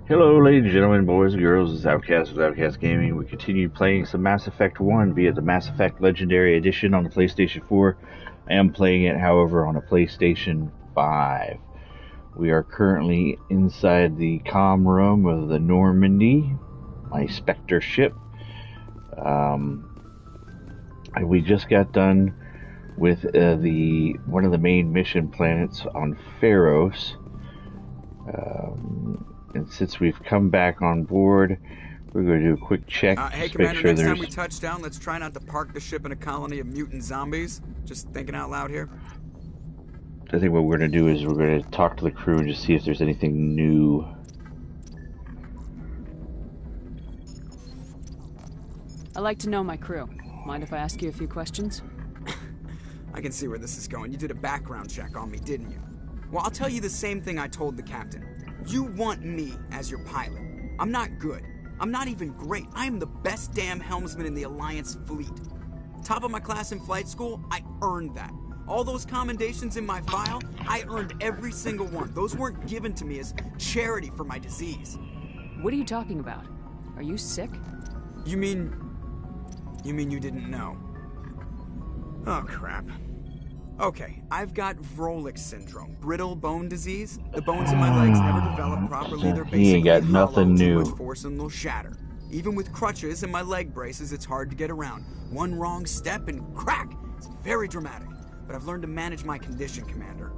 Hello, ladies and gentlemen, boys and girls. This is Outcast with Outcast Gaming. We continue playing some Mass Effect 1 via the Mass Effect Legendary Edition on the PlayStation 4. I am playing it, however, on a PlayStation 5. We are currently inside the comm room of the Normandy, my Spectre ship. We just got done with one of the main mission planets on Pharos. And since we've come back on board, we're going to do a quick check. Hey, Commander, next time we touch down, let's try not to park the ship in a colony of mutant zombies. Just thinking out loud here. I think what we're going to do is we're going to talk to the crew and just see if there's anything new. I like to know my crew. Mind if I ask you a few questions? I can see where this is going. You did a background check on me, didn't you? Well, I'll tell you the same thing I told the captain. You want me as your pilot. I'm not good. I'm not even great. I am the best damn helmsman in the Alliance fleet. Top of my class in flight school, I earned that. All those commendations in my file, I earned every single one. Those weren't given to me as charity for my disease. What are you talking about? Are you sick? You mean you didn't know? Oh, crap. Okay, I've got Vrolik syndrome, brittle bone disease. The bones in my legs never develop properly. They're basically got nothing new. Too much force and they'll shatter. Even with crutches and my leg braces, it's hard to get around. One wrong step and crack! It's very dramatic. But I've learned to manage my condition, Commander.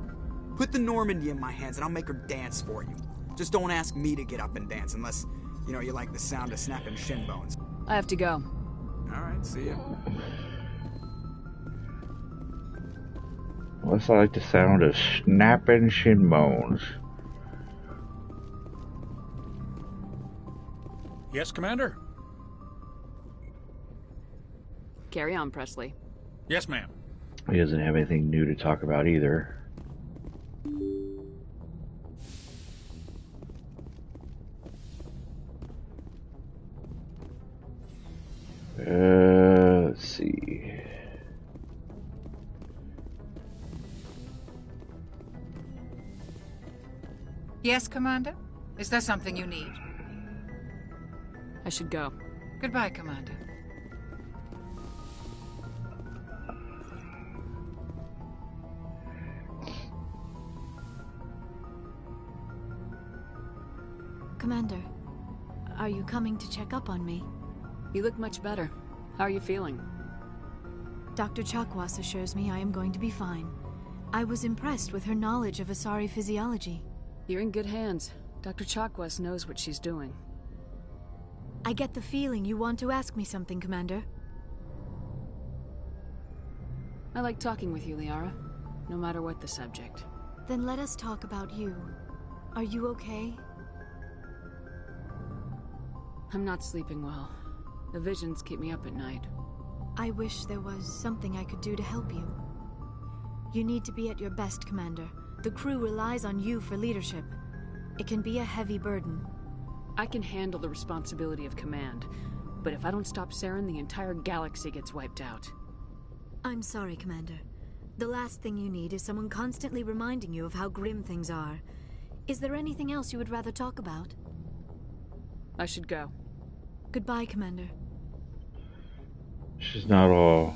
Put the Normandy in my hands and I'll make her dance for you. Just don't ask me to get up and dance unless, you like the sound of snapping shin bones. I have to go. Alright, see ya. Unless I like the sound of snapping shin bones. Yes, Commander? Carry on, Presley. Yes, ma'am. He doesn't have anything new to talk about either. Let's see. Yes, Commander? Is there something you need? I should go. Goodbye, Commander. Commander, are you coming to check up on me? You look much better. How are you feeling? Dr. Chakwas assures me I am going to be fine. I was impressed with her knowledge of Asari physiology. You're in good hands. Dr. Chakwas knows what she's doing. I get the feeling you want to ask me something, Commander. I like talking with you, Liara. No matter what the subject. Then let us talk about you. Are you okay? I'm not sleeping well. The visions keep me up at night. I wish there was something I could do to help you. You need to be at your best, Commander. The crew relies on you for leadership. It can be a heavy burden. I can handle the responsibility of command, but if I don't stop Saren, the entire galaxy gets wiped out. I'm sorry, Commander. The last thing you need is someone constantly reminding you of how grim things are. Is there anything else you would rather talk about? I should go. Goodbye, Commander. She's not all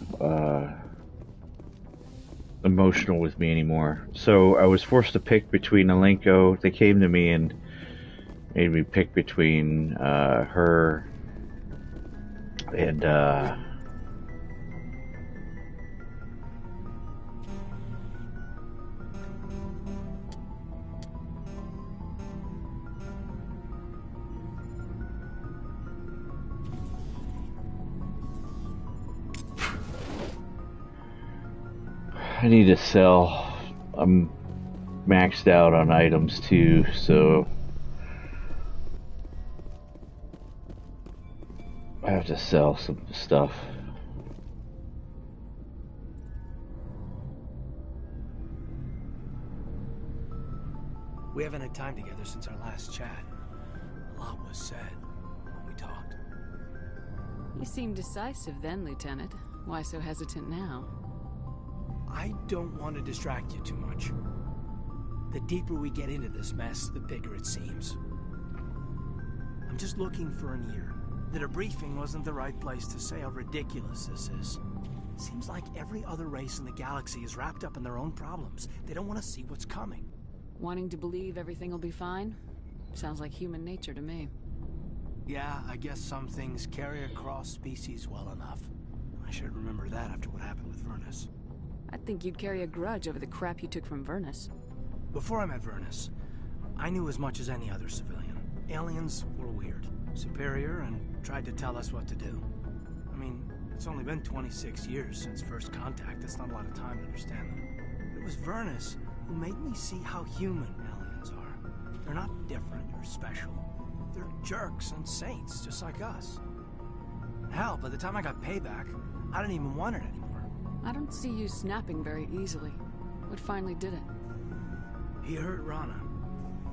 emotional with me anymore. So I was forced to pick between Alenko. They came to me and made me pick between her and I need to sell. I'm maxed out on items too, so I have to sell some stuff. We haven't had time together since our last chat. A lot was said when we talked. You seemed decisive then, Lieutenant. Why so hesitant now? I don't want to distract you too much. The deeper we get into this mess, the bigger it seems. I'm just looking for an ear. The debriefing wasn't the right place to say how ridiculous this is. Seems like every other race in the galaxy is wrapped up in their own problems. They don't want to see what's coming. Wanting to believe everything will be fine? Sounds like human nature to me. Yeah, I guess some things carry across species well enough. I should remember that after what happened with Vernus. I think you'd carry a grudge over the crap you took from Vernus. Before I met Vernus, I knew as much as any other civilian. Aliens were weird, superior, and tried to tell us what to do. I mean, it's only been 26 years since first contact. That's not a lot of time to understand them. It was Vernus who made me see how human aliens are. They're not different or special. They're jerks and saints, just like us. Hell, by the time I got payback, I didn't even want it anymore. I don't see you snapping very easily. What finally did it? He hurt Rana.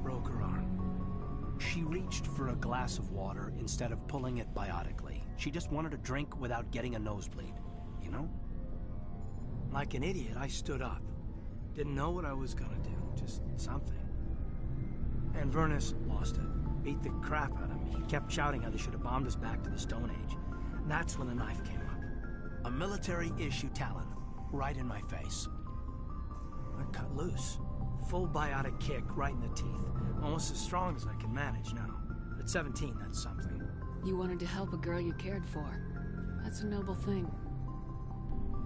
Broke her arm. She reached for a glass of water instead of pulling it biotically. She just wanted a drink without getting a nosebleed, you know? Like an idiot, I stood up. Didn't know what I was gonna do, just something. And Vernus lost it. Beat the crap out of me. Kept shouting how they should have bombed us back to the Stone Age. And that's when the knife came up. A military-issue talon, right in my face. I cut loose. Full biotic kick right in the teeth. Almost as strong as I can manage now. At 17, that's something. You wanted to help a girl you cared for. That's a noble thing.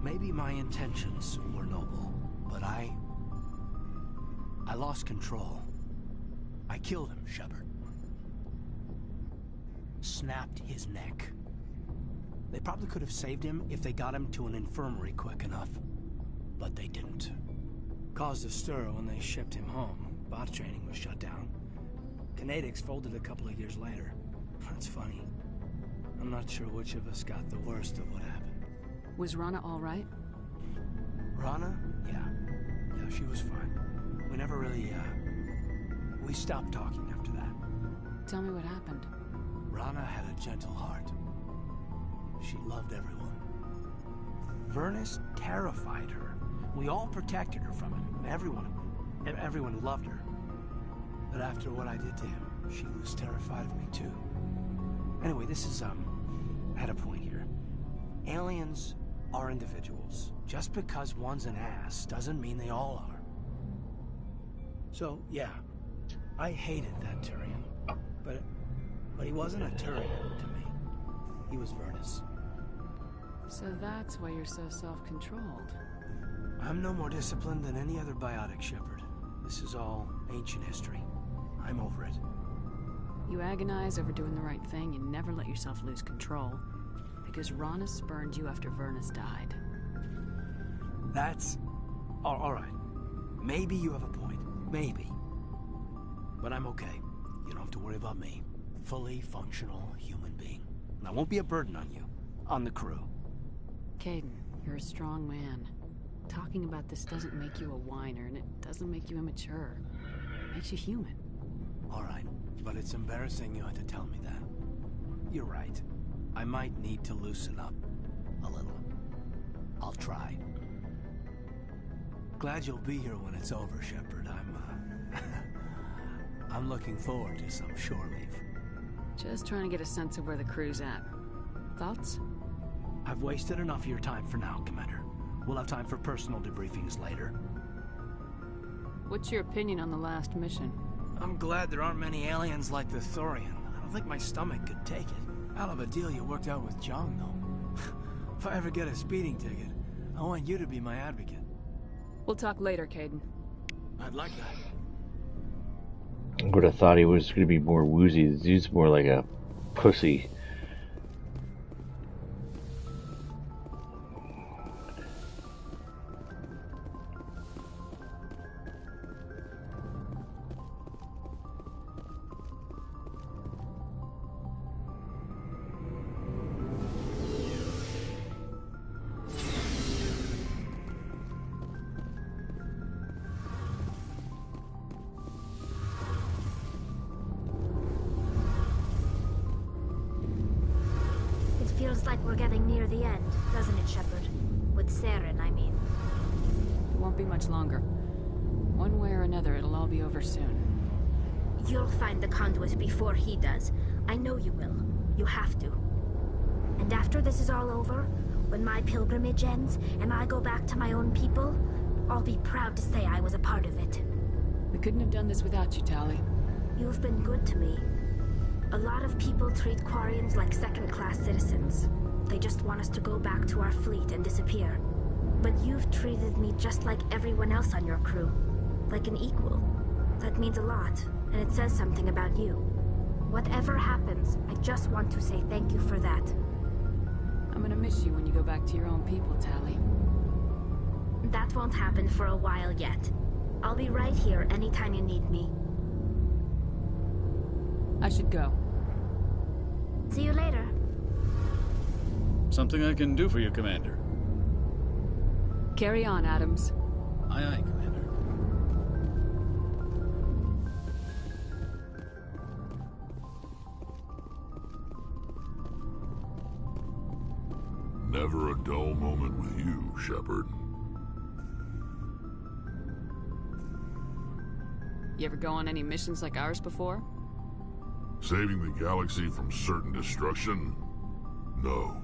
Maybe my intentions were noble, but I lost control. I killed him, Shepard. Snapped his neck. They probably could have saved him if they got him to an infirmary quick enough. But they didn't. Caused a stir when they shipped him home. Bot training was shut down. Kinetics folded a couple of years later. That's funny. I'm not sure which of us got the worst of what happened. Was Rana all right? Rana? Yeah. Yeah, she was fine. We never really, we stopped talking after that. Tell me what happened. Rana had a gentle heart. She loved everyone. Vernus terrified her. We all protected her from him. Everyone who loved her. But after what I did to him, she was terrified of me too. Anyway, this is, at a point here. Aliens are individuals. Just because one's an ass doesn't mean they all are. So, yeah, I hated that Turian. But he wasn't a Turian to me. He was Vernus. So that's why you're so self-controlled. I'm no more disciplined than any other biotic, Shepard. This is all ancient history. I'm over it. You agonize over doing the right thing and never let yourself lose control. Because Rana spurned you after Vernus died. That's... all right. Maybe you have a point. Maybe. But I'm okay. You don't have to worry about me. Fully functional human being. And I won't be a burden on you. On the crew. Caden, you're a strong man. Talking about this doesn't make you a whiner, and it doesn't make you immature. It makes you human. All right, but it's embarrassing you had to tell me that. You're right. I might need to loosen up a little. I'll try. Glad you'll be here when it's over, Shepard. I'm looking forward to some shore leave. Just trying to get a sense of where the crew's at. Thoughts? I've wasted enough of your time for now, Commander. We'll have time for personal debriefings later. What's your opinion on the last mission? I'm glad there aren't many aliens like the Thorian. I don't think my stomach could take it. Hell of a deal you worked out with John, though. If I ever get a speeding ticket, I want you to be my advocate. We'll talk later, Caden. I'd like that. I would have thought he was going to be more woozy. This dude's more like a pussy. Feels like we're getting near the end, doesn't it, Shepard? With Saren, I mean. It won't be much longer. One way or another, it'll all be over soon. You'll find the conduit before he does. I know you will. You have to. And after this is all over, when my pilgrimage ends and I go back to my own people, I'll be proud to say I was a part of it. We couldn't have done this without you, Tali. You've been good to me. A lot of people treat Quarians like second-class citizens. They just want us to go back to our fleet and disappear. But you've treated me just like everyone else on your crew. Like an equal. That means a lot, and it says something about you. Whatever happens, I just want to say thank you for that. I'm gonna miss you when you go back to your own people, Tali. That won't happen for a while yet. I'll be right here anytime you need me. I should go. See you later. Something I can do for you, Commander. Carry on, Adams. Aye, aye, Commander. Never a dull moment with you, Shepard. You ever go on any missions like ours before? Saving the galaxy from certain destruction? No.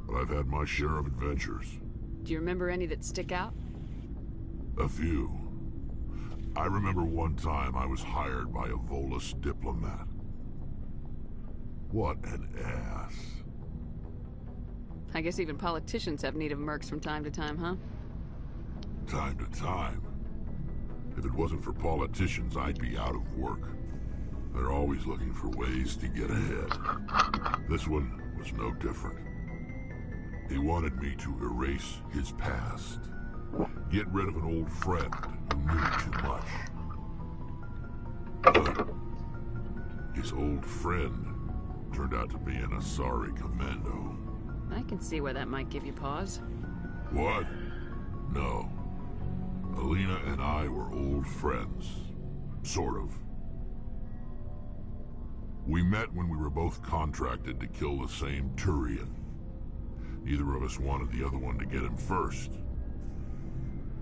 But I've had my share of adventures. Do you remember any that stick out? A few. I remember one time I was hired by a Volus diplomat. What an ass. I guess even politicians have need of mercs from time to time, huh? Time to time. If it wasn't for politicians, I'd be out of work. They're always looking for ways to get ahead. This one was no different. He wanted me to erase his past. Get rid of an old friend who knew too much. But his old friend turned out to be an Asari commando. I can see where that might give you pause. What? No. Alina and I were old friends. Sort of. We met when we were both contracted to kill the same Turian. Neither of us wanted the other one to get him first.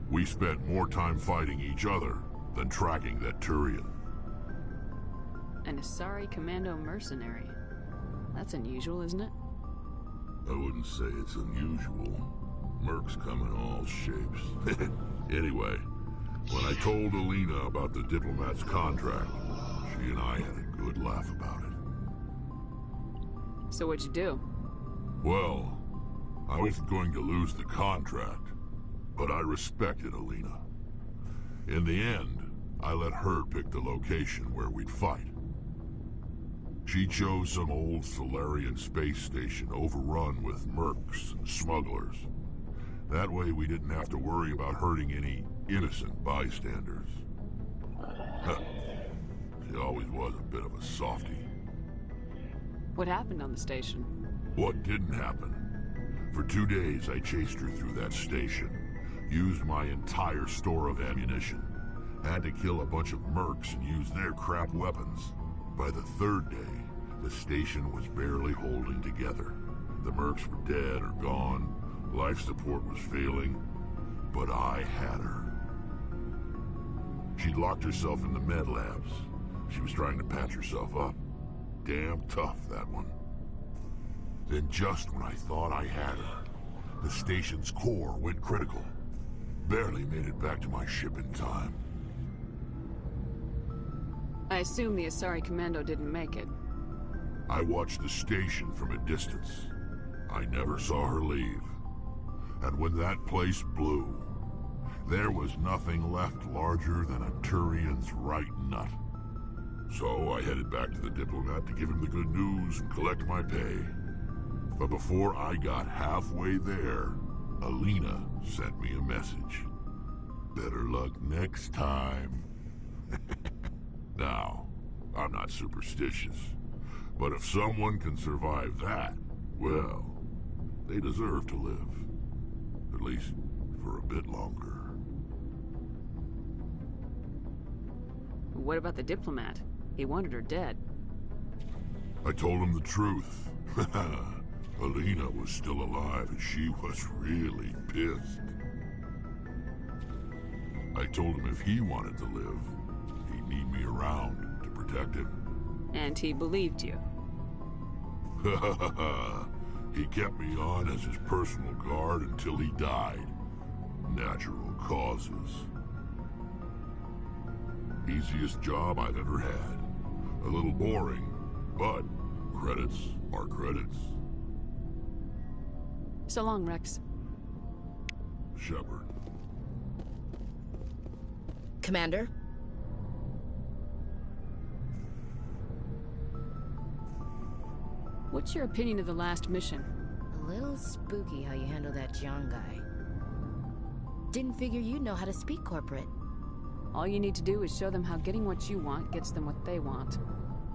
We spent more time fighting each other than tracking that Turian. An Asari commando mercenary. That's unusual, isn't it? I wouldn't say it's unusual. Mercs come in all shapes. Anyway, when I told Alina about the diplomat's contract, she and I had a good laugh about it. So what'd you do? Well, I wasn't going to lose the contract, but I respected Alina. In the end, I let her pick the location where we'd fight. She chose some old Solarian space station overrun with mercs and smugglers. That way we didn't have to worry about hurting any innocent bystanders. She always was a bit of a softie. What happened on the station? What didn't happen? For 2 days I chased her through that station. Used my entire store of ammunition. Had to kill a bunch of mercs and use their crap weapons. By the 3rd day, the station was barely holding together. The mercs were dead or gone. Life support was failing. But I had her. She'd locked herself in the med labs. She was trying to patch herself up. Damn tough, that one. Then just when I thought I had her, the station's core went critical. Barely made it back to my ship in time. I assume the Asari commando didn't make it. I watched the station from a distance. I never saw her leave. And when that place blew, there was nothing left larger than a Turian's right nut. So I headed back to the diplomat to give him the good news and collect my pay. But before I got halfway there, Alina sent me a message. Better luck next time. Now, I'm not superstitious, but if someone can survive that, well, they deserve to live. At least for a bit longer. What about the diplomat? He wanted her dead. I told him the truth. Alina was still alive and she was really pissed. I told him if he wanted to live, he'd need me around to protect him. And he believed you. He kept me on as his personal guard until he died. Natural causes. Easiest job I've ever had. A little boring, but credits are credits. So long, Rex. Shepard. Commander? What's your opinion of the last mission? A little spooky how you handle that John guy. Didn't figure you'd know how to speak corporate. All you need to do is show them how getting what you want gets them what they want.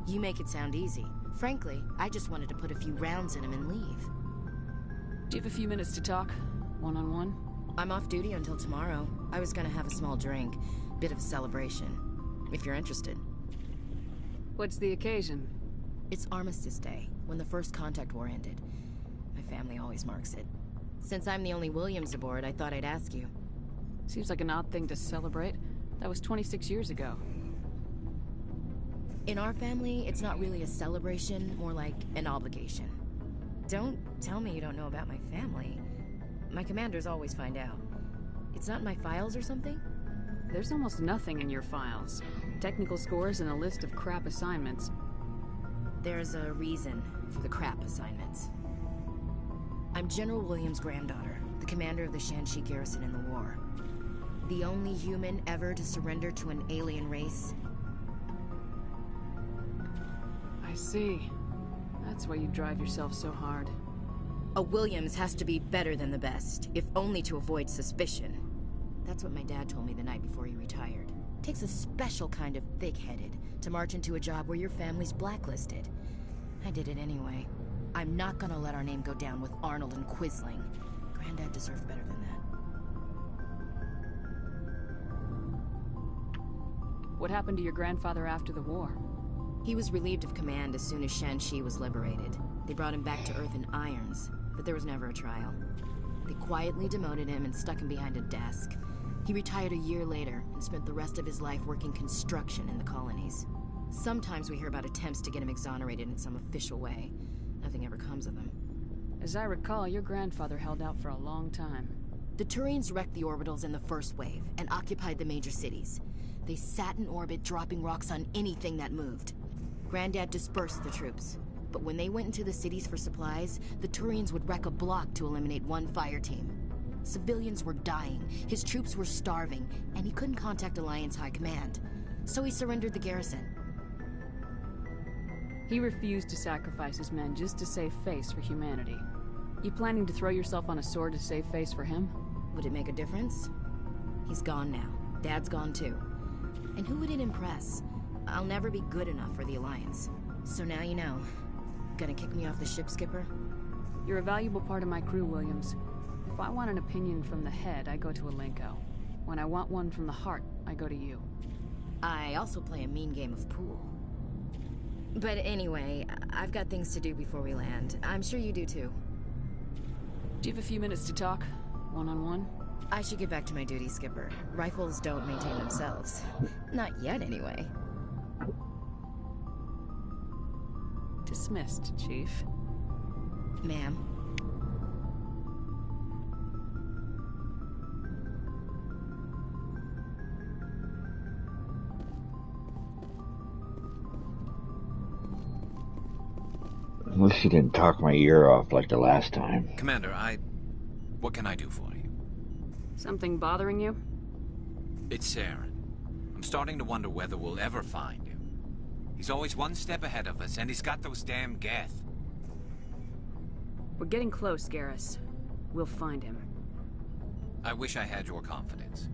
You make it sound easy. Frankly, I just wanted to put a few rounds in him and leave. Do you have a few minutes to talk? One-on-one? I'm off duty until tomorrow. I was gonna have a small drink. Bit of a celebration. If you're interested. What's the occasion? It's Armistice Day, when the First Contact War ended. My family always marks it. Since I'm the only Williams aboard, I thought I'd ask you. Seems like an odd thing to celebrate. That was 26 years ago. In our family, it's not really a celebration, more like an obligation. Don't tell me you don't know about my family. My commanders always find out. It's not in my files or something? There's almost nothing in your files. Technical scores and a list of crap assignments. There's a reason for the crap assignments. I'm General Williams' granddaughter, the commander of the Shanxi garrison in the war. The only human ever to surrender to an alien race. I see. That's why you drive yourself so hard. A Williams has to be better than the best, if only to avoid suspicion. That's what my dad told me the night before he retired. Takes a special kind of thick-headed to march into a job where your family's blacklisted. I did it anyway. I'm not gonna let our name go down with Arnold and Quisling. Granddad deserved better than that. What happened to your grandfather after the war? He was relieved of command as soon as Shanxi was liberated. They brought him back to Earth in irons, but there was never a trial. They quietly demoted him and stuck him behind a desk. He retired a year later and spent the rest of his life working construction in the colonies. Sometimes we hear about attempts to get him exonerated in some official way. Nothing ever comes of them. As I recall, your grandfather held out for a long time. The Turians wrecked the orbitals in the first wave and occupied the major cities. They sat in orbit, dropping rocks on anything that moved. Granddad dispersed the troops, but when they went into the cities for supplies, the Turians would wreck a block to eliminate one fire team. Civilians were dying, his troops were starving, and he couldn't contact Alliance High Command. So he surrendered the garrison. He refused to sacrifice his men just to save face for humanity. You planning to throw yourself on a sword to save face for him? Would it make a difference? He's gone now. Dad's gone too. And who would it impress? I'll never be good enough for the Alliance. So now you know. Gonna kick me off the ship, Skipper? You're a valuable part of my crew, Williams. If I want an opinion from the head, I go to Alenko. When I want one from the heart, I go to you. I also play a mean game of pool. But anyway, I've got things to do before we land. I'm sure you do too. Do you have a few minutes to talk? One-on-one? I should get back to my duty, Skipper. Rifles don't maintain themselves. Not yet, anyway. Dismissed, Chief. Ma'am. Unless you didn't talk my ear off like the last time. Commander, what can I do for you? Something bothering you? It's Saren. I'm starting to wonder whether we'll ever find him. He's always one step ahead of us, and he's got those damn Geth. We're getting close, Garrus. We'll find him. I wish I had your confidence.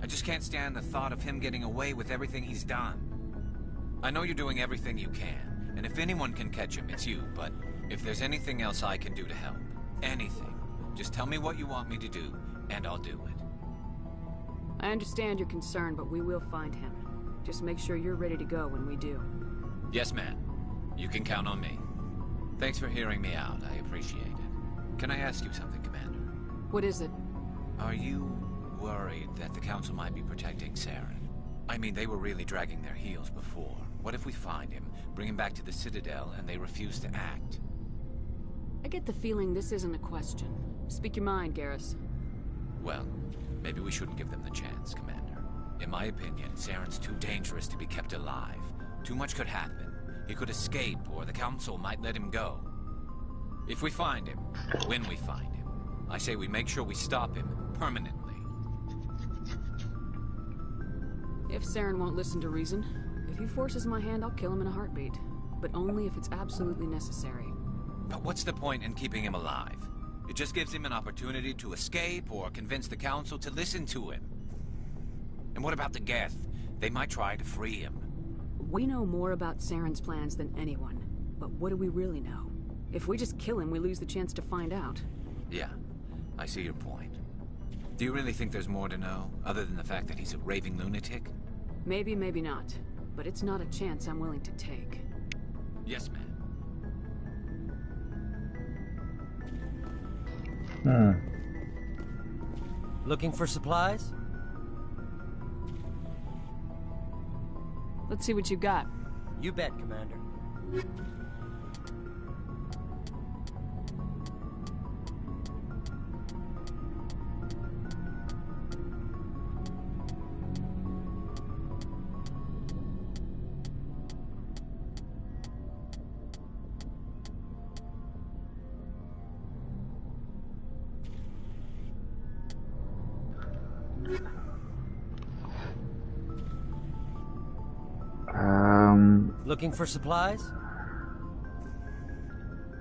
I just can't stand the thought of him getting away with everything he's done. I know you're doing everything you can, and if anyone can catch him, it's you, but if there's anything else I can do to help, anything, just tell me what you want me to do, and I'll do it. I understand your concern, but we will find him. Just make sure you're ready to go when we do. Yes, ma'am. You can count on me. Thanks for hearing me out. I appreciate it. Can I ask you something, Commander? What is it? Are you worried that the Council might be protecting Saren? I mean, they were really dragging their heels before. What if we find him, bring him back to the Citadel, and they refuse to act? I get the feeling this isn't a question. Speak your mind, Garrus. Well, maybe we shouldn't give them the chance, Commander. In my opinion, Saren's too dangerous to be kept alive. Too much could happen. He could escape, or the Council might let him go. If we find him, when we find him, I say we make sure we stop him permanently. If Saren won't listen to reason, if he forces my hand, I'll kill him in a heartbeat. But only if it's absolutely necessary. But what's the point in keeping him alive? It just gives him an opportunity to escape or convince the Council to listen to him. And what about the Geth? They might try to free him. We know more about Saren's plans than anyone. But what do we really know? If we just kill him, we lose the chance to find out. Yeah, I see your point. Do you really think there's more to know, other than the fact that he's a raving lunatic? Maybe, maybe not. But it's not a chance I'm willing to take. Yes, ma'am. Looking for supplies? Let's see what you got. You bet, Commander. Looking for supplies?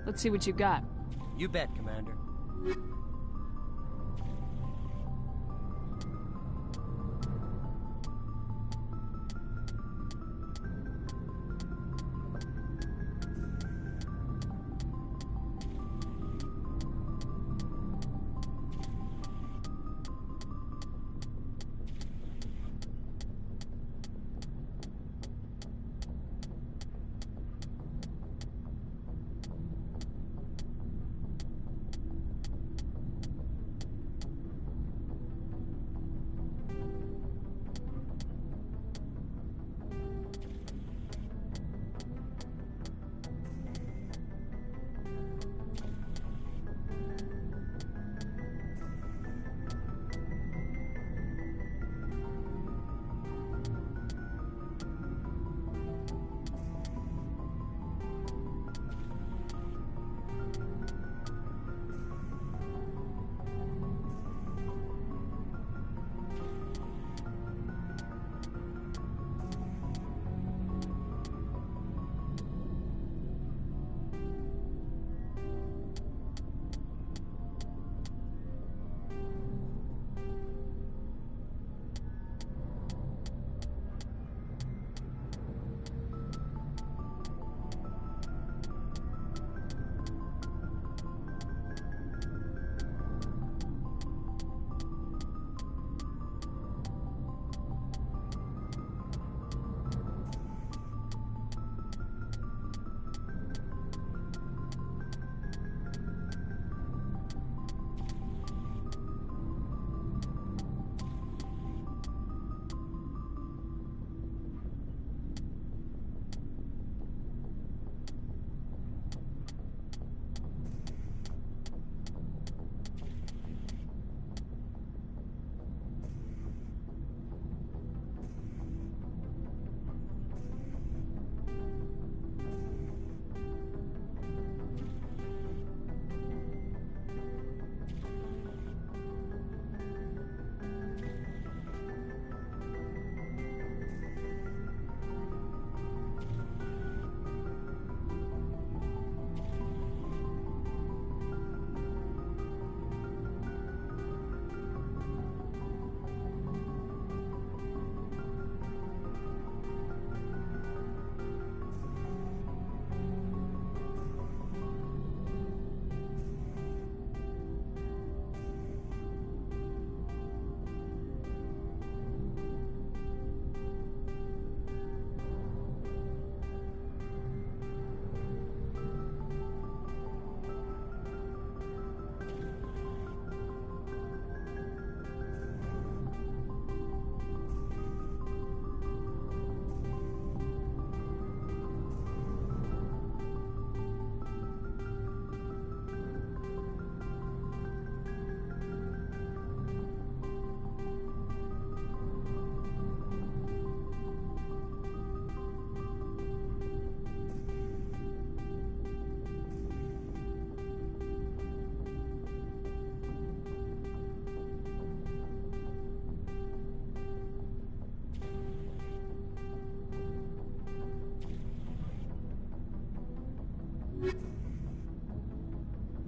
Let's see what you got. You bet, Commander.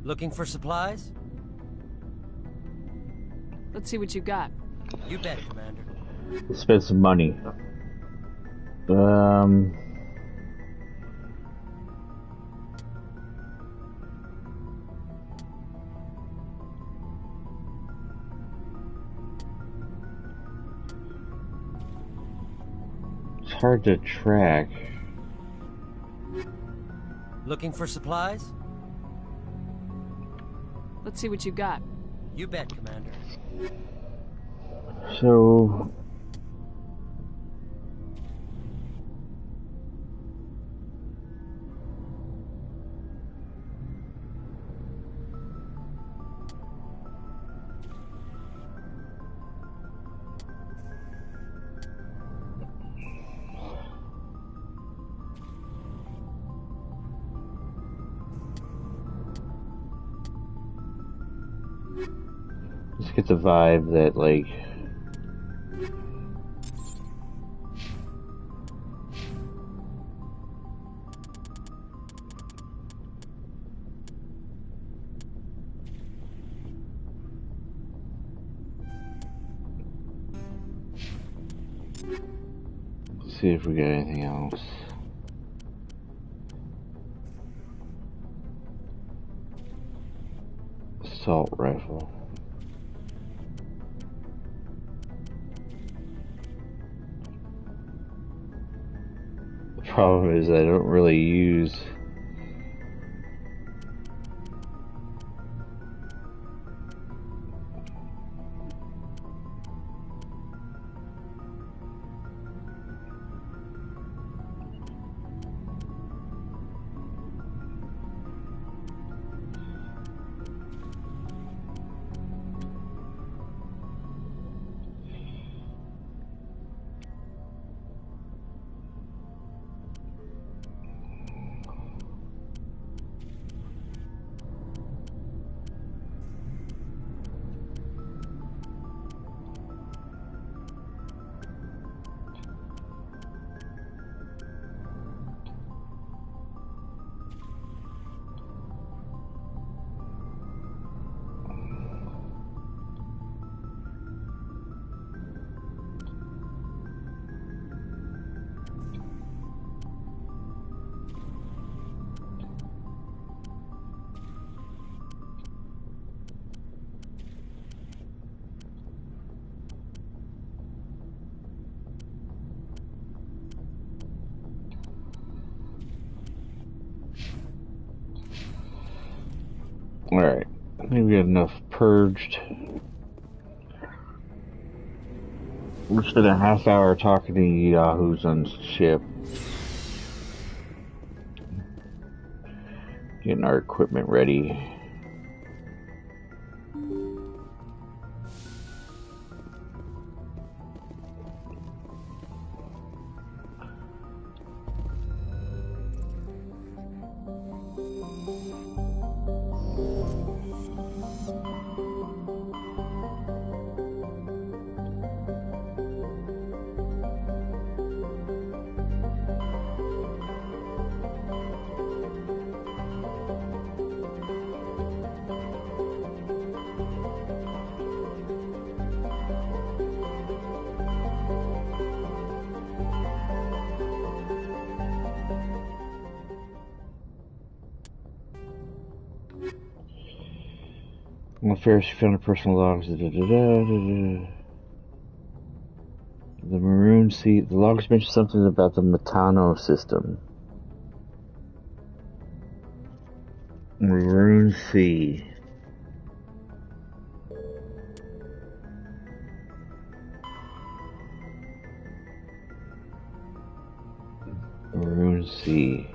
Looking for supplies? Let's see what you got. You bet, Commander. Let's spend some money. It's hard to track. Looking for supplies? Let's see what you got. You bet, Commander. So... Just get the vibe that, like... Let's see if we got anything else. Assault rifle. The problem is I don't really use Alright, I think we got enough purged. We spent a half hour talking to Yahoos on ship. Getting our equipment ready. On the fair, she found her personal logs. The Maroon Sea. The logs mentioned something about the Matano system. Maroon Sea. Maroon Sea.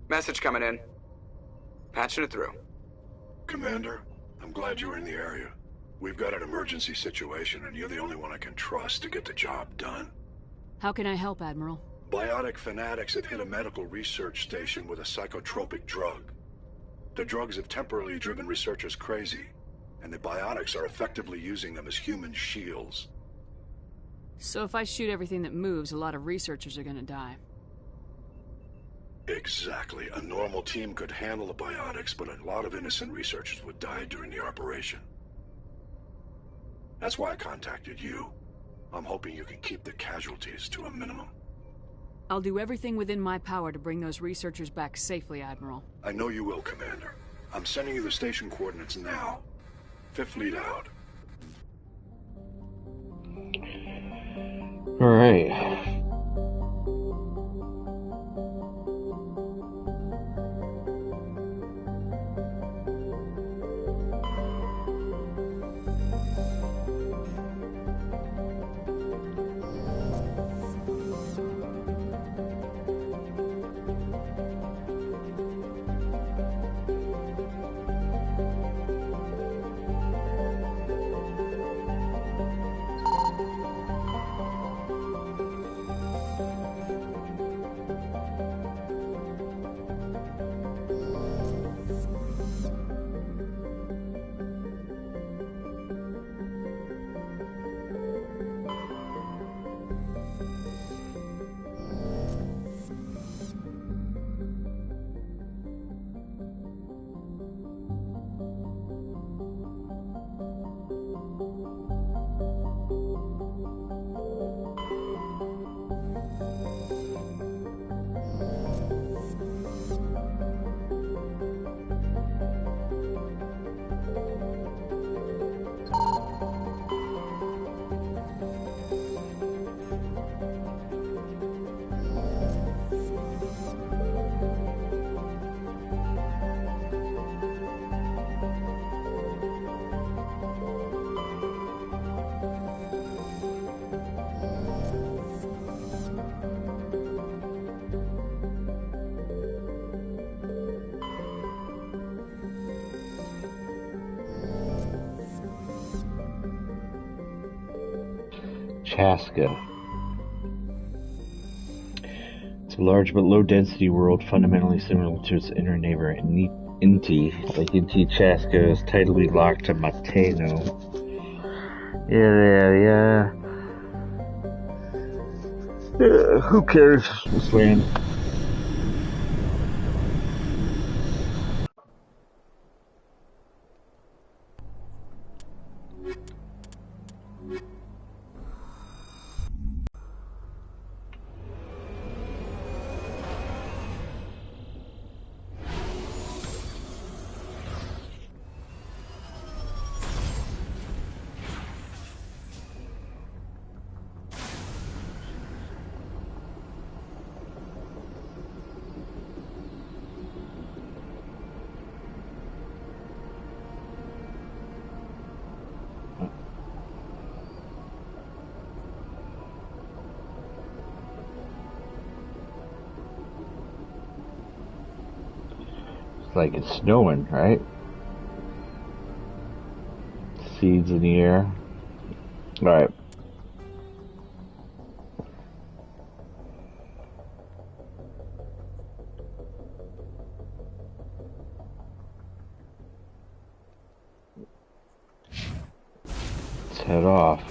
Message coming in. Patching it through. Commander, I'm glad you were in the area. We've got an emergency situation, and you're the only one I can trust to get the job done. How can I help, Admiral? Biotic fanatics have hit a medical research station with a psychotropic drug. The drugs have temporarily driven researchers crazy, and the biotics are effectively using them as human shields. So if I shoot everything that moves, a lot of researchers are gonna die. Exactly. A normal team could handle the biotics, but a lot of innocent researchers would die during the operation. That's why I contacted you. I'm hoping you can keep the casualties to a minimum. I'll do everything within my power to bring those researchers back safely, Admiral. I know you will, Commander. I'm sending you the station coordinates now. Fifth lead out. All right. Chaska. It's a large but low-density world fundamentally similar to its inner neighbor, Inti. Like Inti, Chaska is tightly locked to Mateno. Yeah. Who cares? This land. Like it's snowing, right? Seeds in the air. Alright. Let's head off.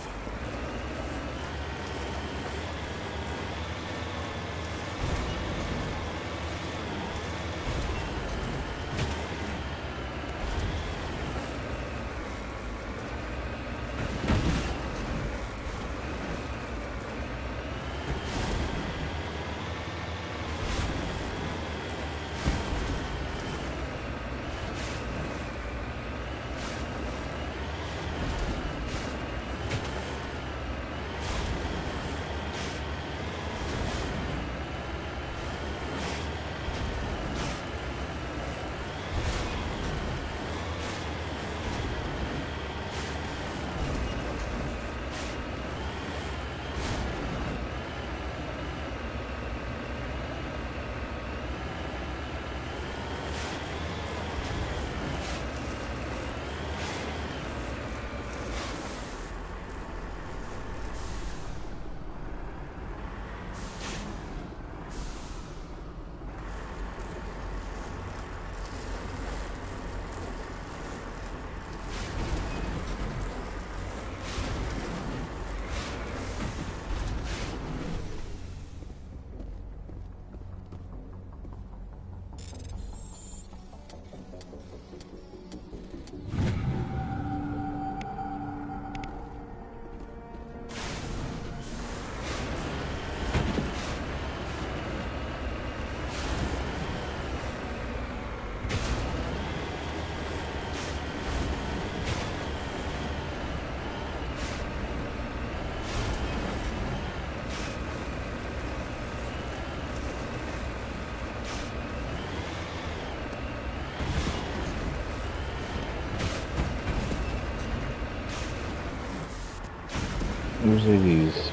There's like these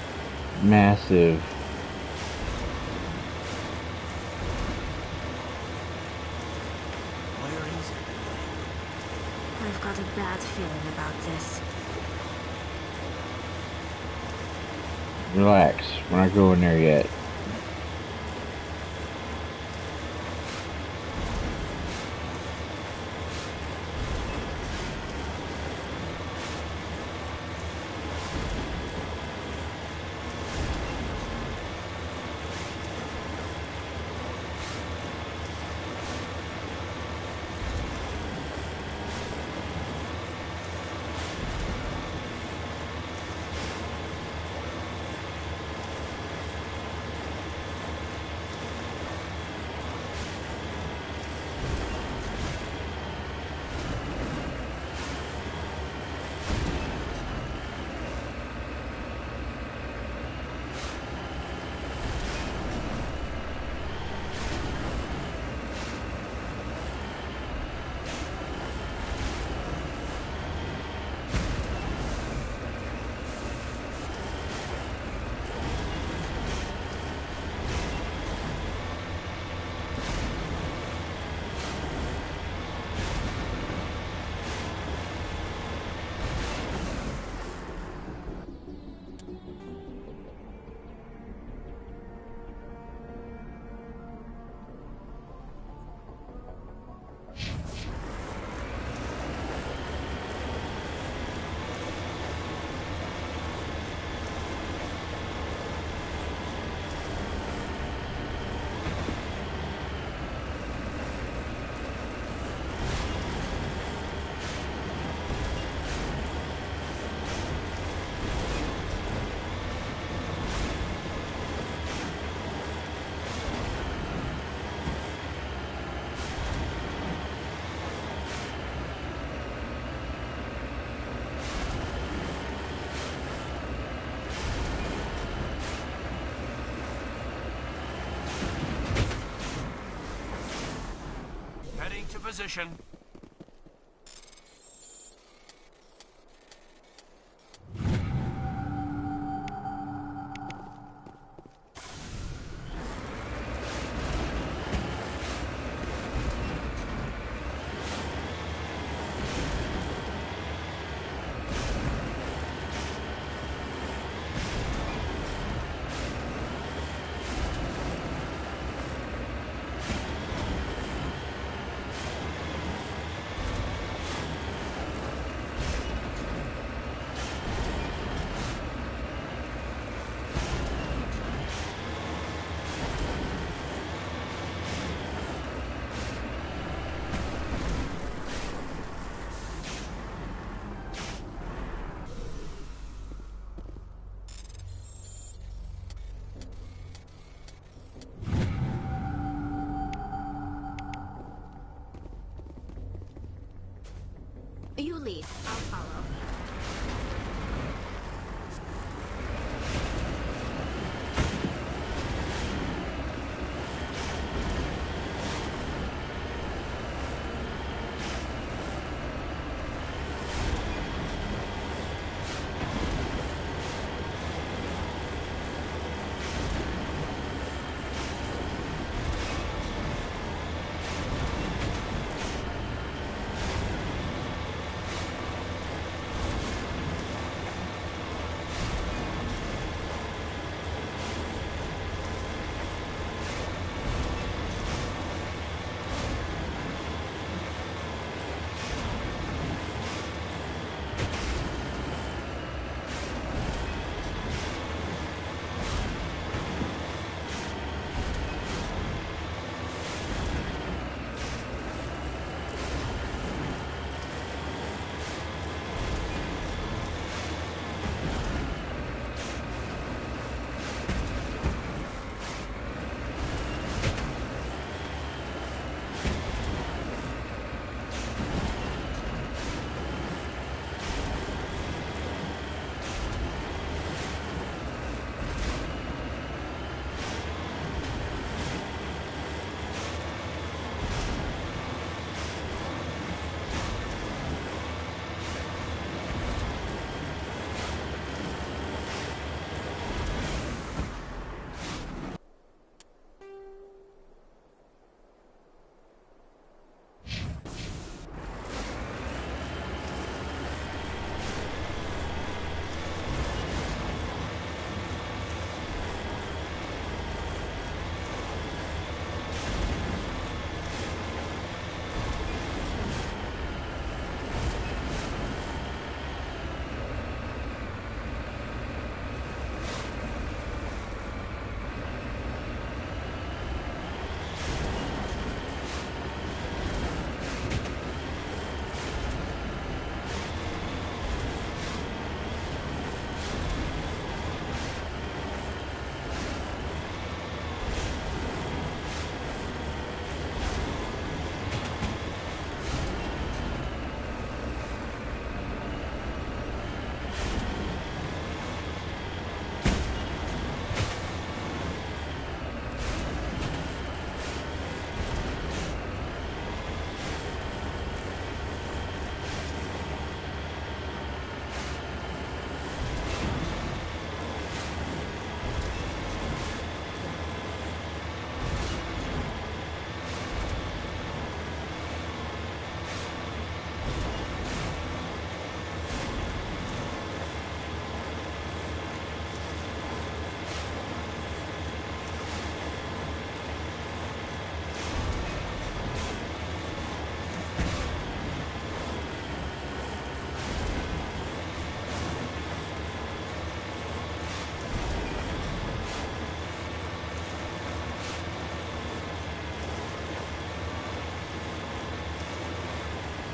massive. Where is it? I've got a bad feeling about this. Relax, we're not going there yet. Heading to position. You lead. I'll follow.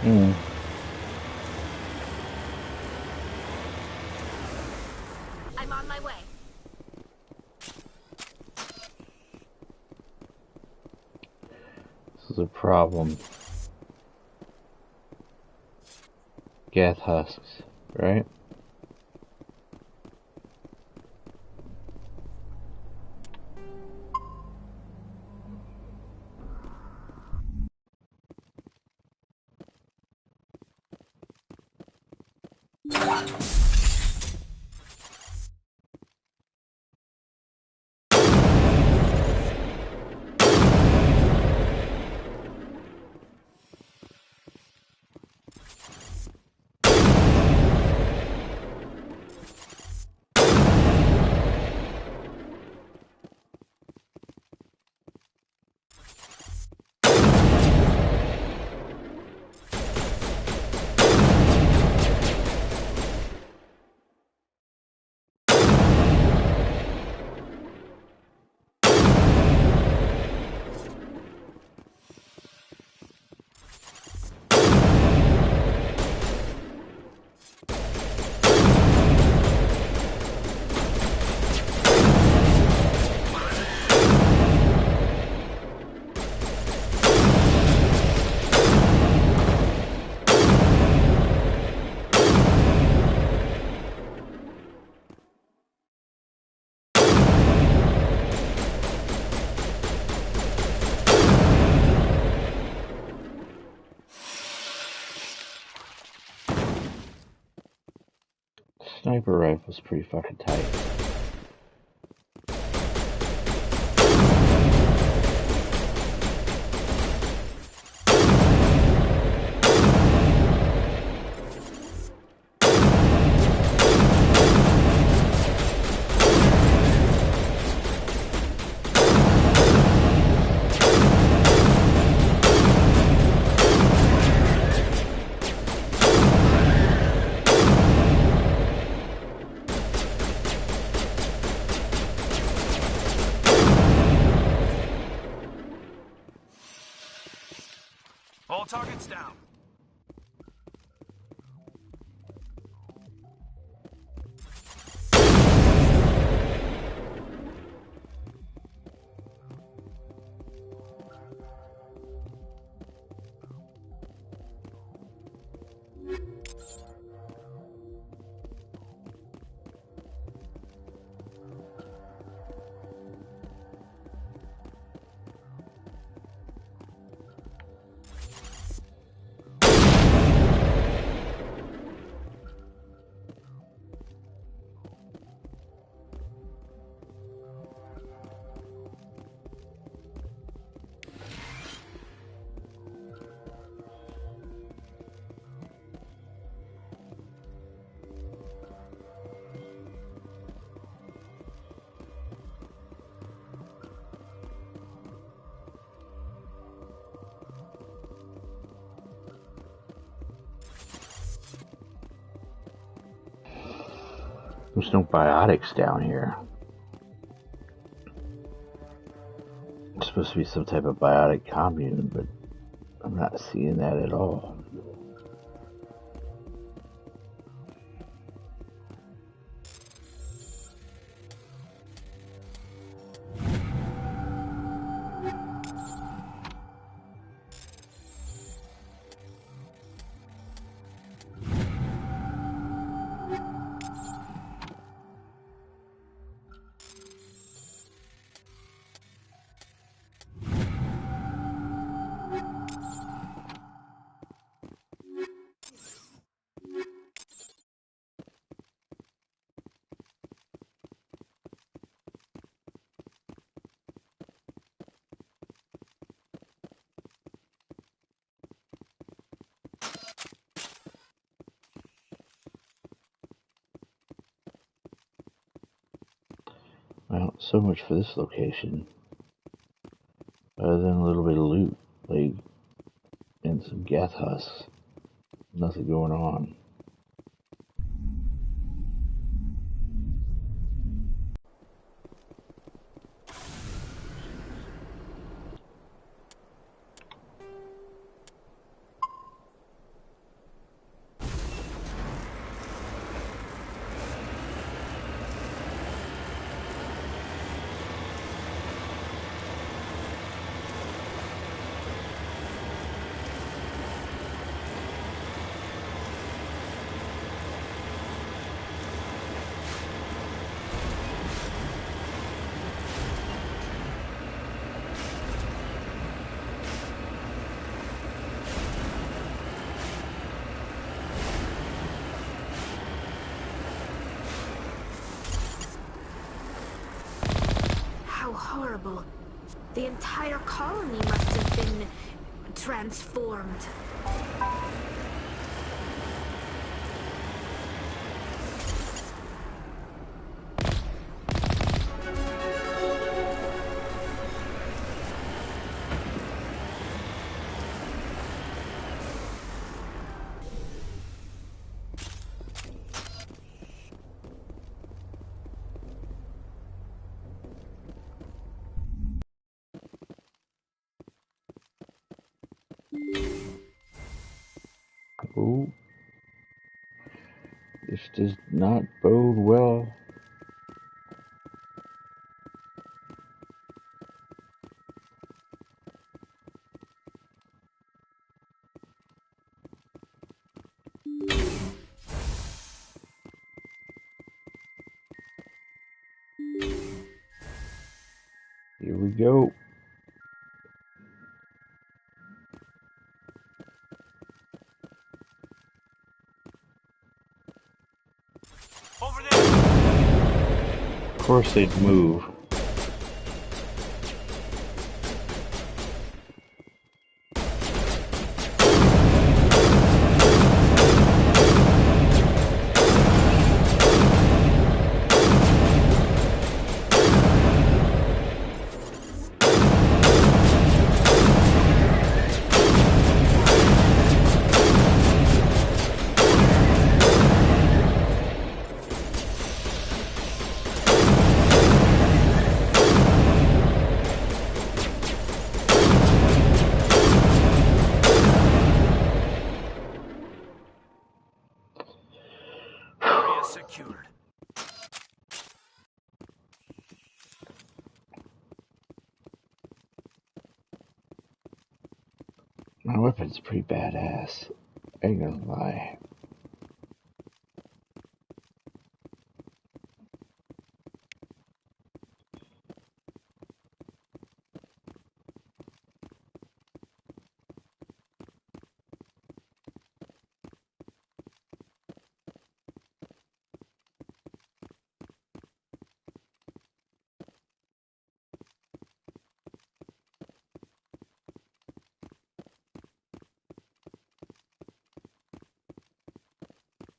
Hmm. I'm on my way. This is a problem. Gath husks, right? Sniper rifle's pretty fucking tight. All targets down. There's no biotics down here. It's supposed to be some type of biotic commune, but I'm not seeing that at all. Well, so much for this location. Other than a little bit of loot, like, and some gath husks. Nothing going on. horrible. The entire colony must have been transformed. Oh, this does not bode well. Here we go. Over there. Of course they'd move. Secured. My weapon's pretty badass. I ain't gonna lie.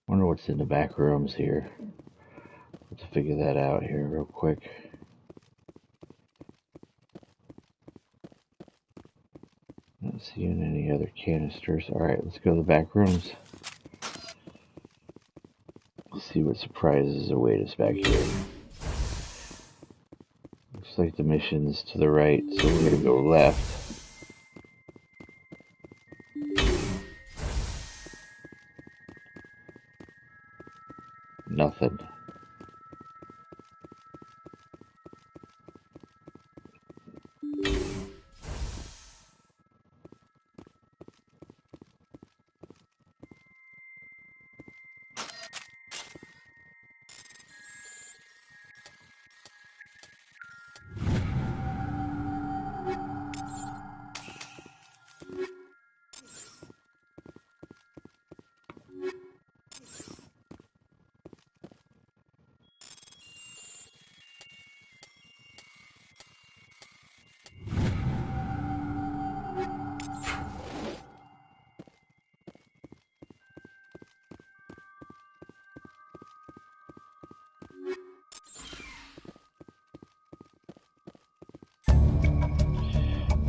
Wonder what's in the back rooms here. Let's figure that out here real quick. Not seeing any other canisters. Alright, let's go to the back rooms. Let's see what surprises await us back here. Looks like the mission's to the right, so we're gonna go left. Nothing.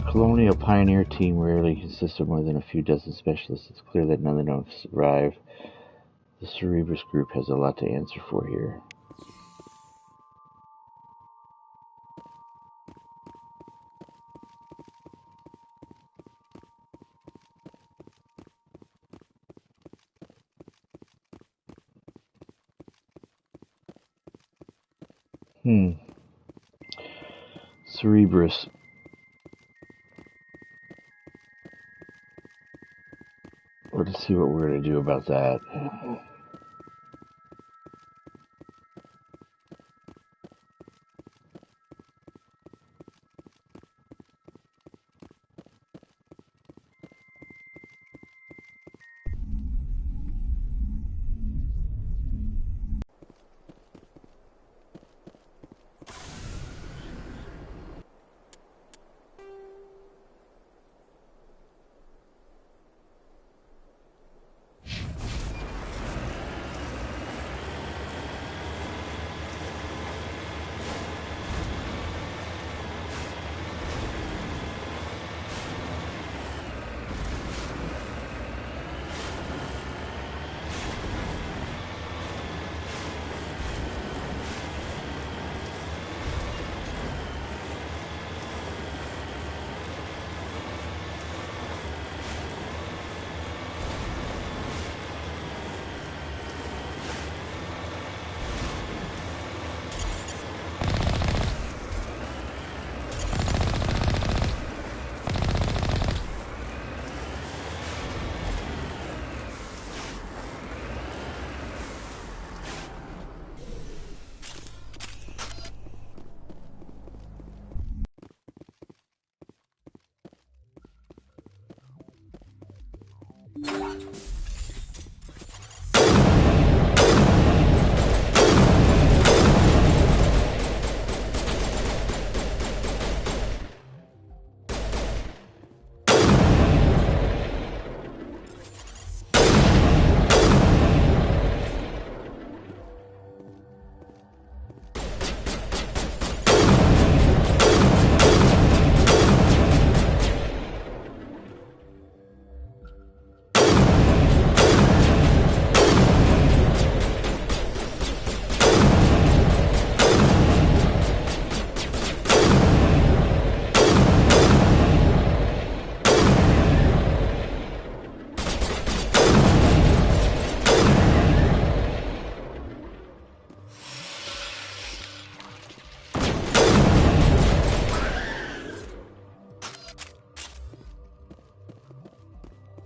Colonial Pioneer team rarely consists of more than a few dozen specialists. It's clear that none of them have survived. The Cerebrus group has a lot to answer for here. Cerebrus. Let's see what we're going to do about that.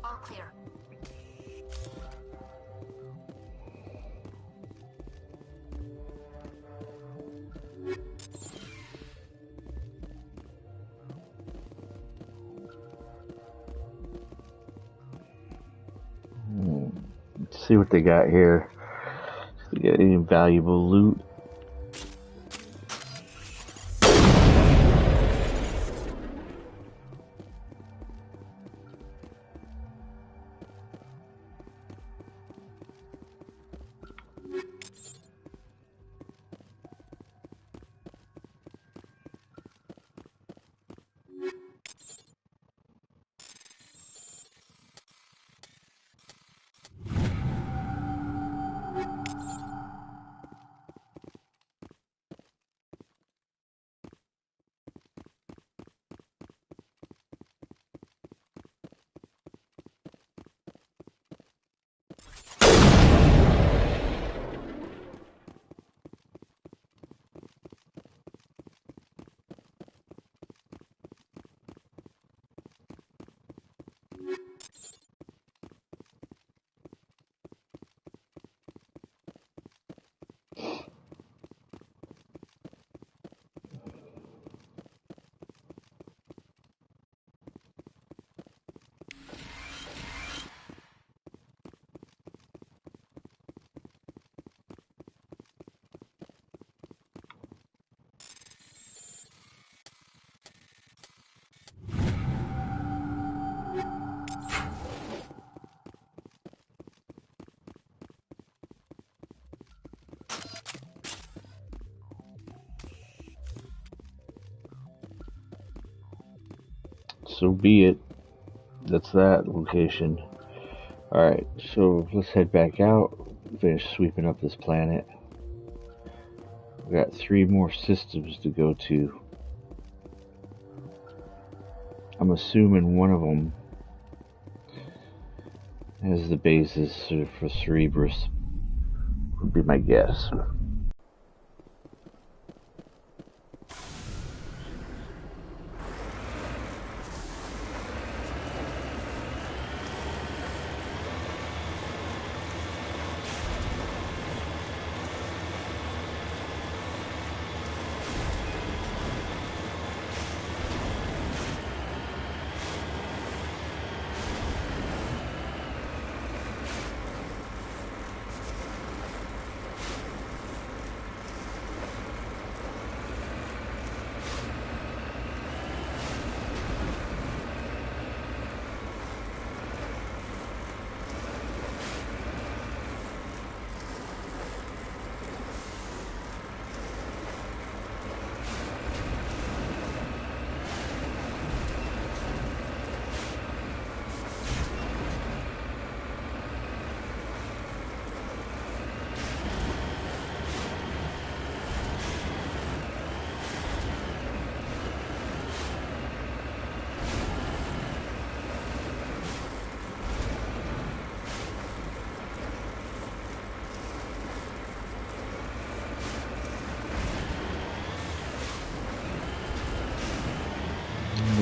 All clear. Let's see what they got here. If they got any valuable loot. So be it. That's that location. Alright, so let's head back out. Finish sweeping up this planet. We got 3 more systems to go to. I'm assuming one of them has the basis for Cerebrus. Would be my guess.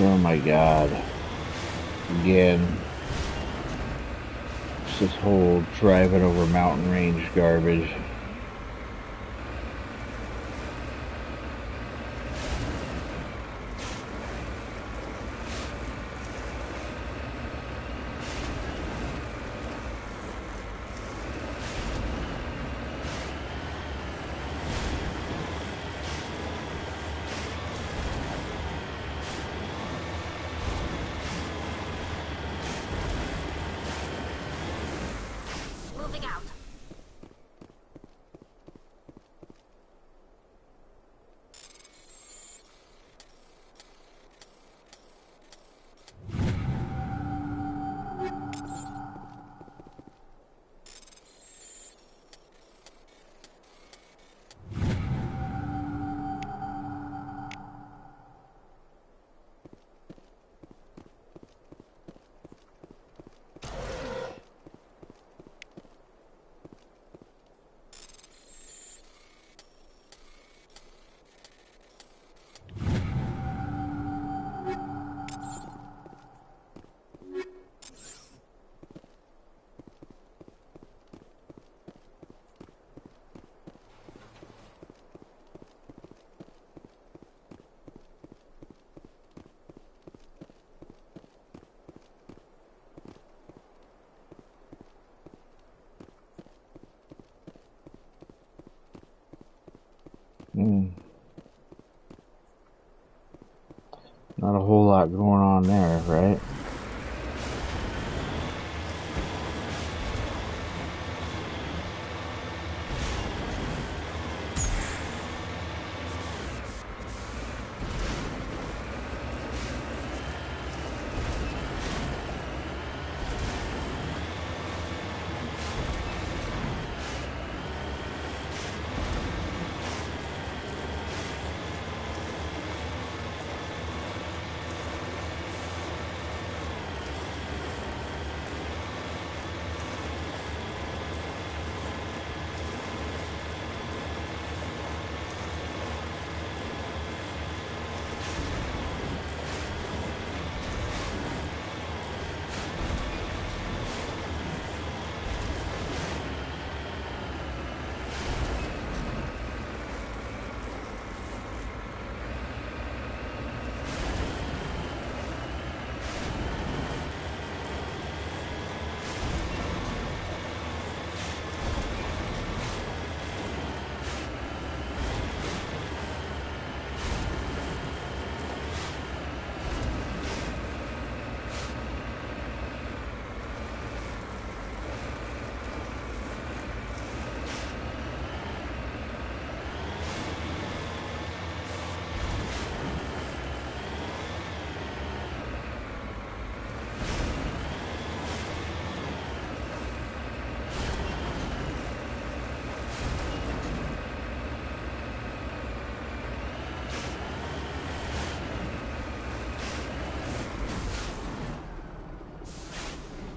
Oh my god. Again. It's this whole driving over mountain range garbage.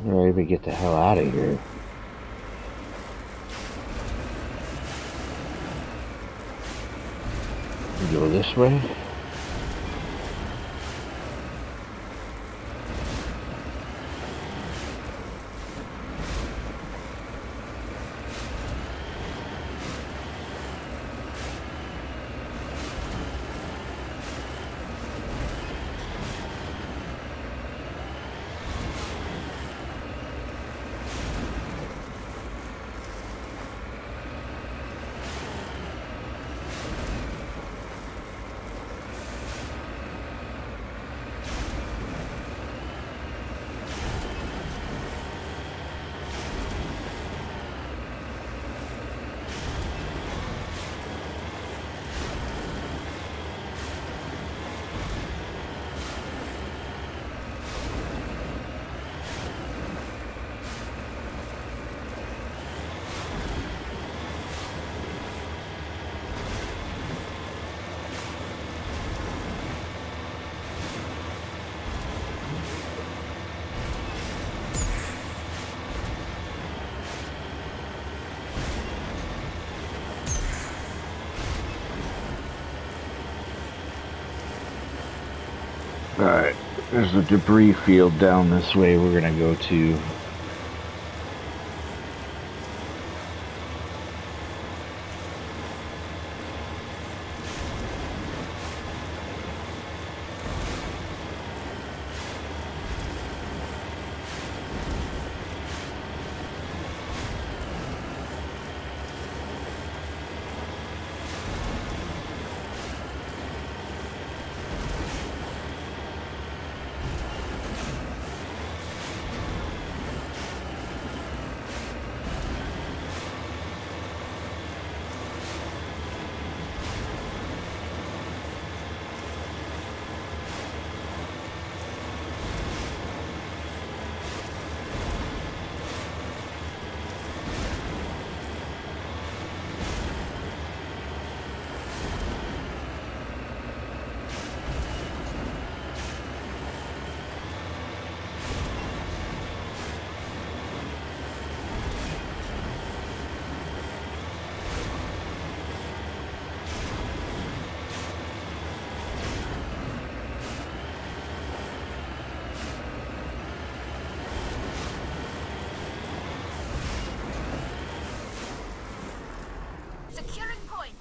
Ready to get the hell out of here. We go this way. Alright, there's a debris field down this way we're gonna go to. Securing point.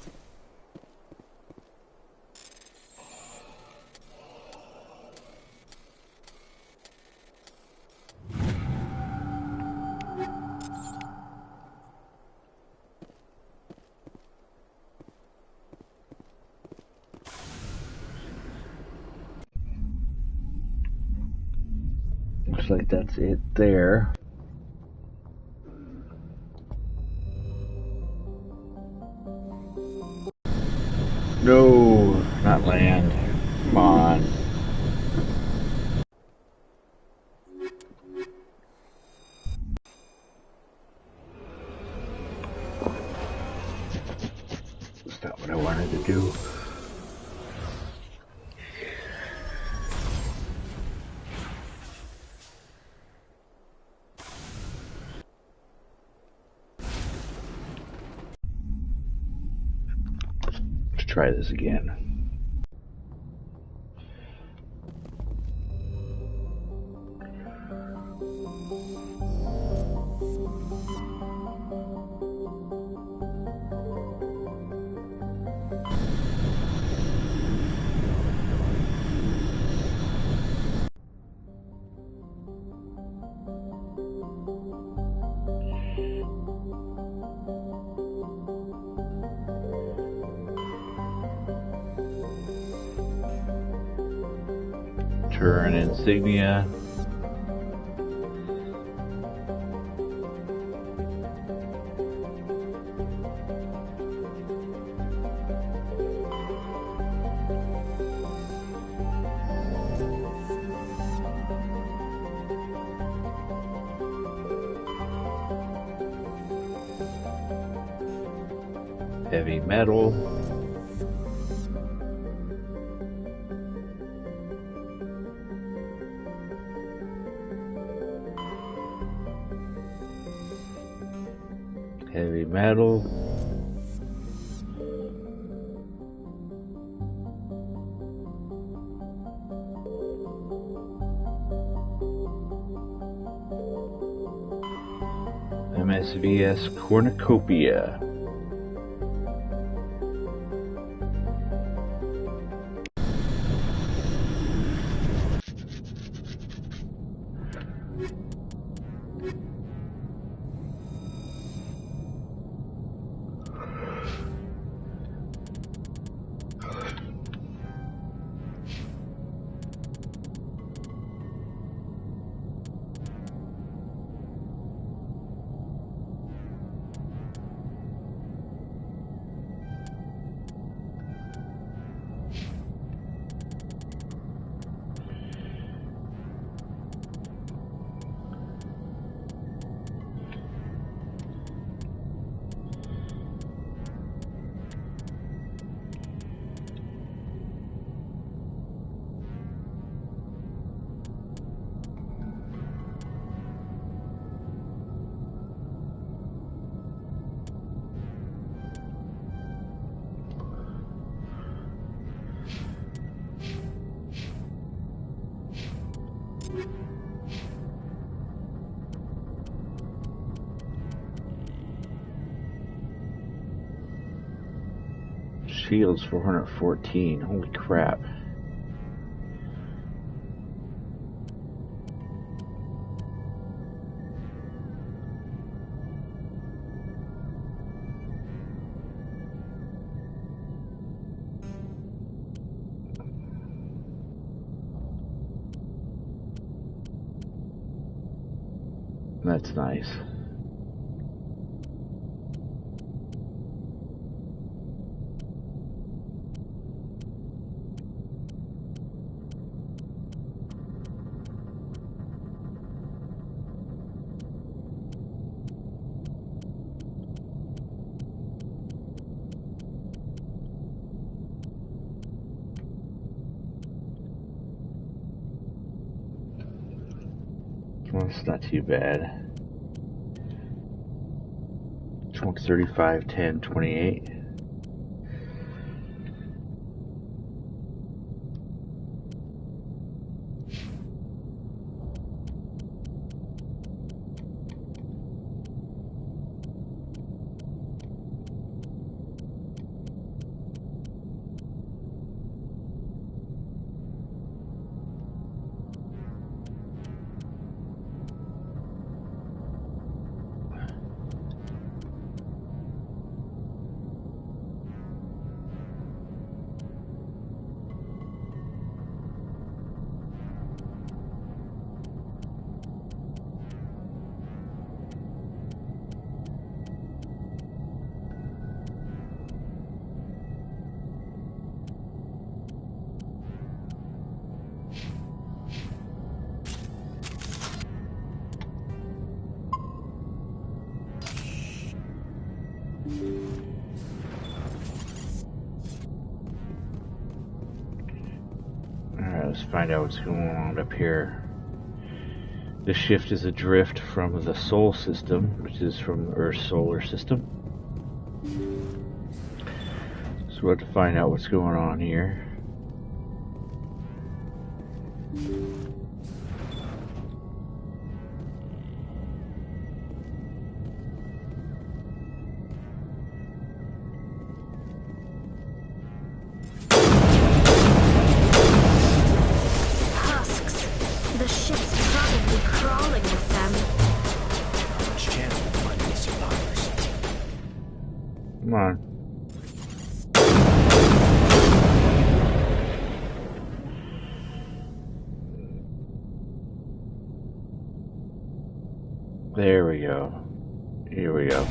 Looks like that's it there. No, not land. Come on. That's not what I wanted to do. Let's try this again. Turn insignia. Heavy metal. Heavy metal. MSVS Cornucopia. Shields 414. Holy crap. That's nice. Well, it's not too bad. 35, 10, 28. Alright, let's find out what's going on up here. The shift is a drift from the Sol system, which is from Earth's solar system. So we'll have to find out what's going on here. Come on. There we go. Here we go.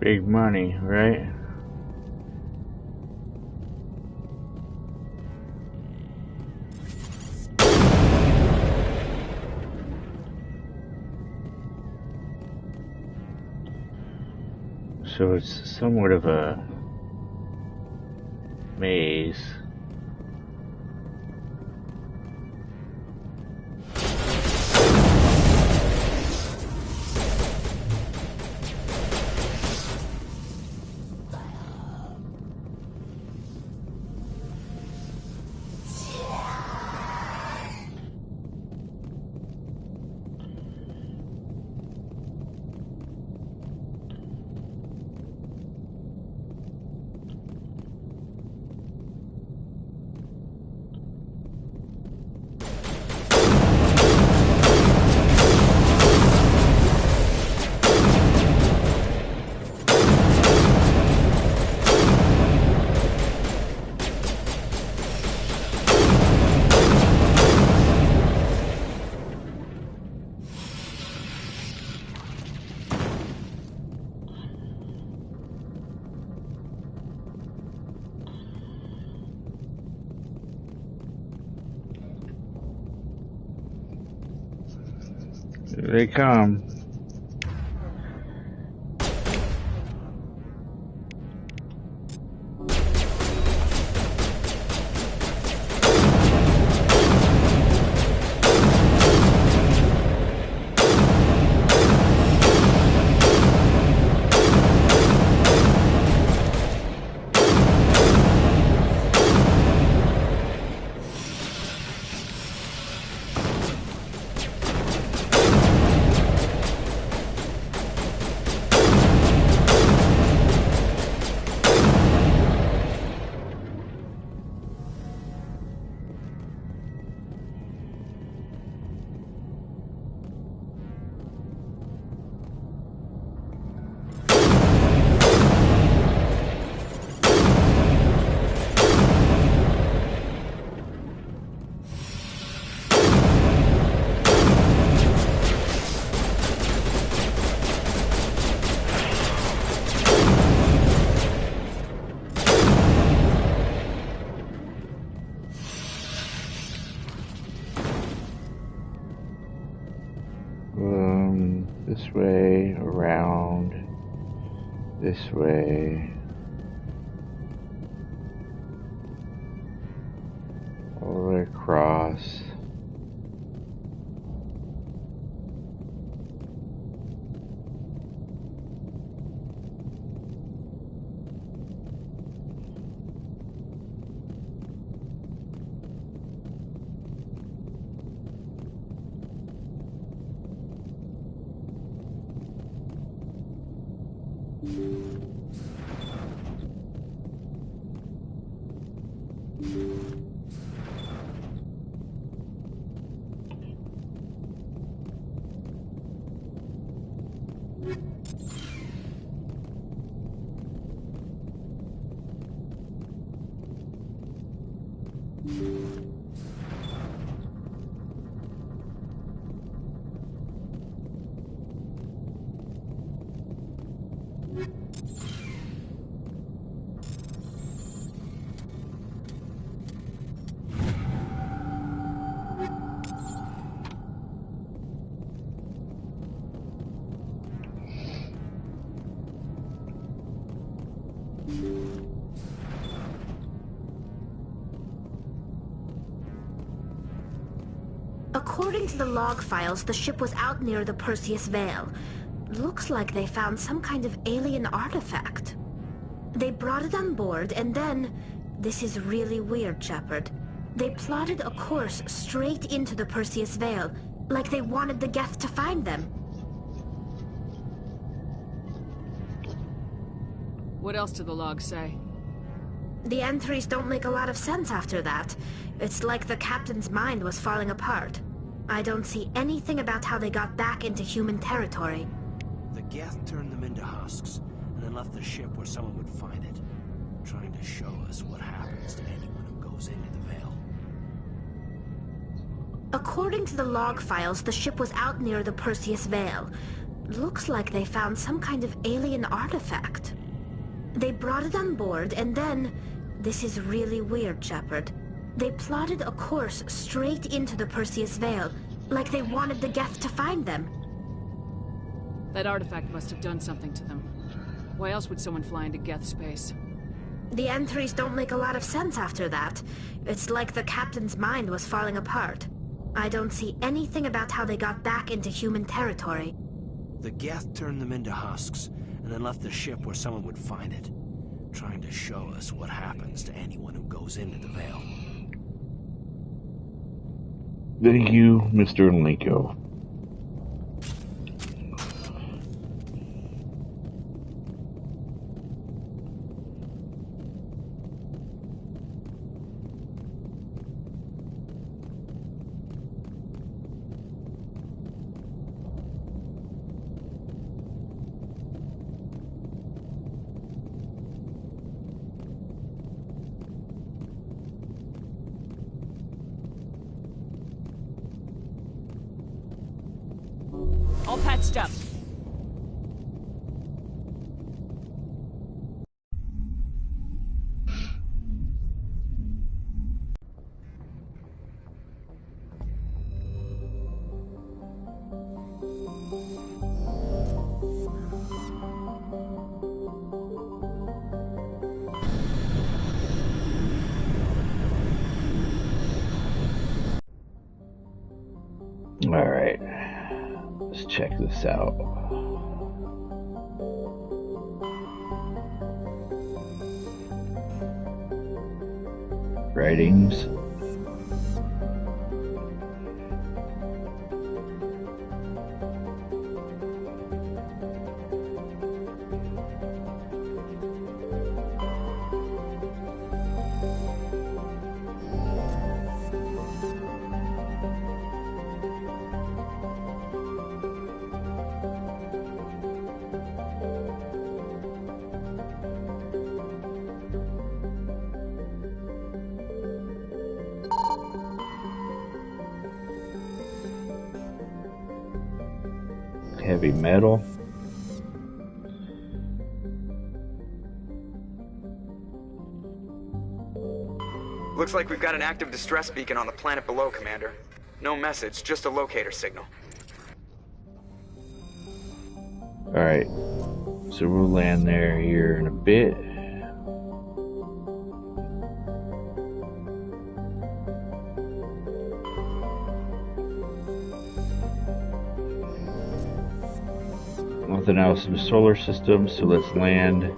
Big money, right? So it's somewhat of a maze. Here they come. This way, around, this way, all the way across. According to the log files, the ship was out near the Perseus Veil. Looks like they found some kind of alien artifact. They brought it on board, and then... This is really weird, Shepard. They plotted a course straight into the Perseus Veil, like they wanted the Geth to find them. What else do the logs say? The entries don't make a lot of sense after that. It's like the captain's mind was falling apart. I don't see anything about how they got back into human territory. The Geth turned them into husks, and then left the ship where someone would find it, trying to show us what happens to anyone who goes into the Veil. According to the log files, the ship was out near the Perseus Veil. Looks like they found some kind of alien artifact. They brought it on board, and then... This is really weird, Shepard. They plotted a course straight into the Perseus Veil, like they wanted the Geth to find them. That artifact must have done something to them. Why else would someone fly into Geth space? The entries don't make a lot of sense after that. It's like the captain's mind was falling apart. I don't see anything about how they got back into human territory. The Geth turned them into husks, and then left the ship where someone would find it, trying to show us what happens to anyone who goes into the Veil. Thank you, Mr. Linko. All patched up. All right. Let's check this out. Writings. Heavy metal. Looks like we've got an active distress beacon on the planet below, Commander. No message, just a locator signal. Alright. So we'll land there here in a bit. Nothing else in the solar system, so let's land.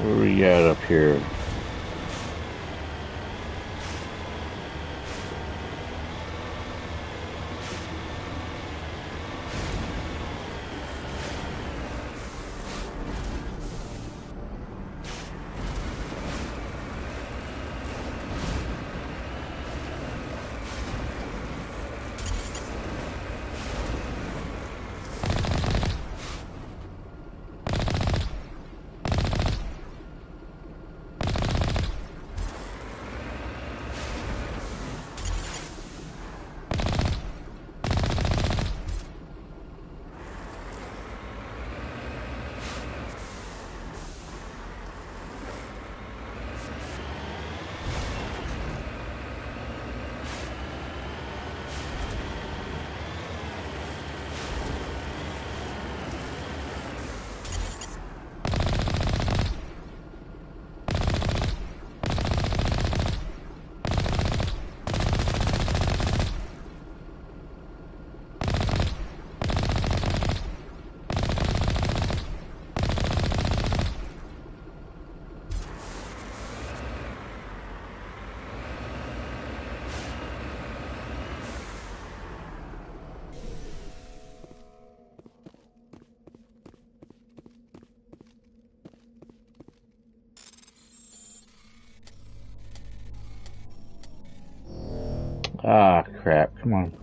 What do we got up here? Ah, crap. Come on.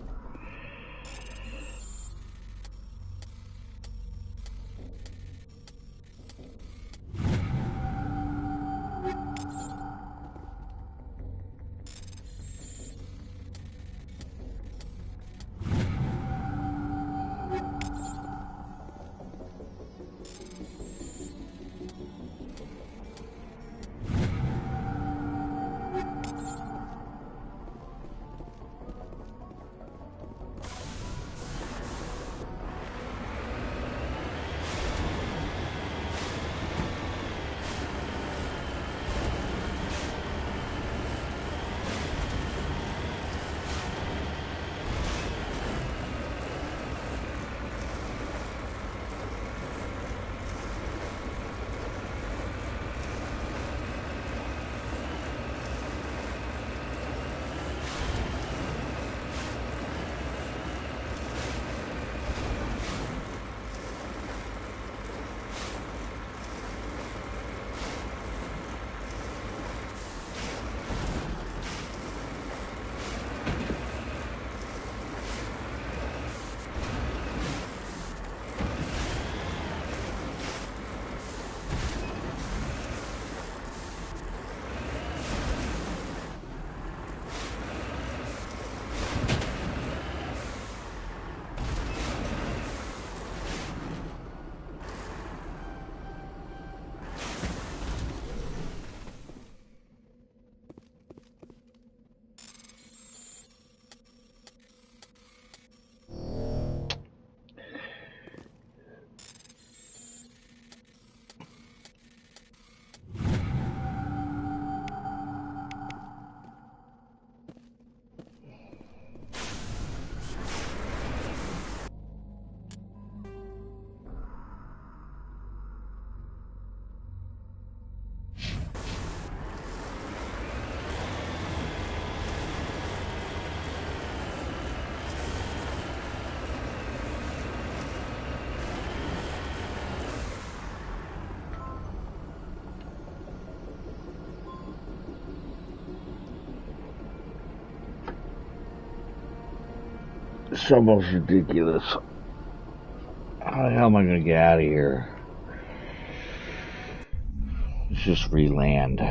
It's almost ridiculous. How the hell am I going to get out of here? Let's just re-land.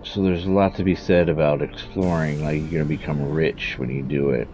So there's a lot to be said about exploring, like you're gonna become rich when you do it.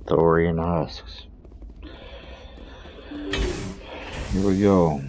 Thorian husks. Here we go.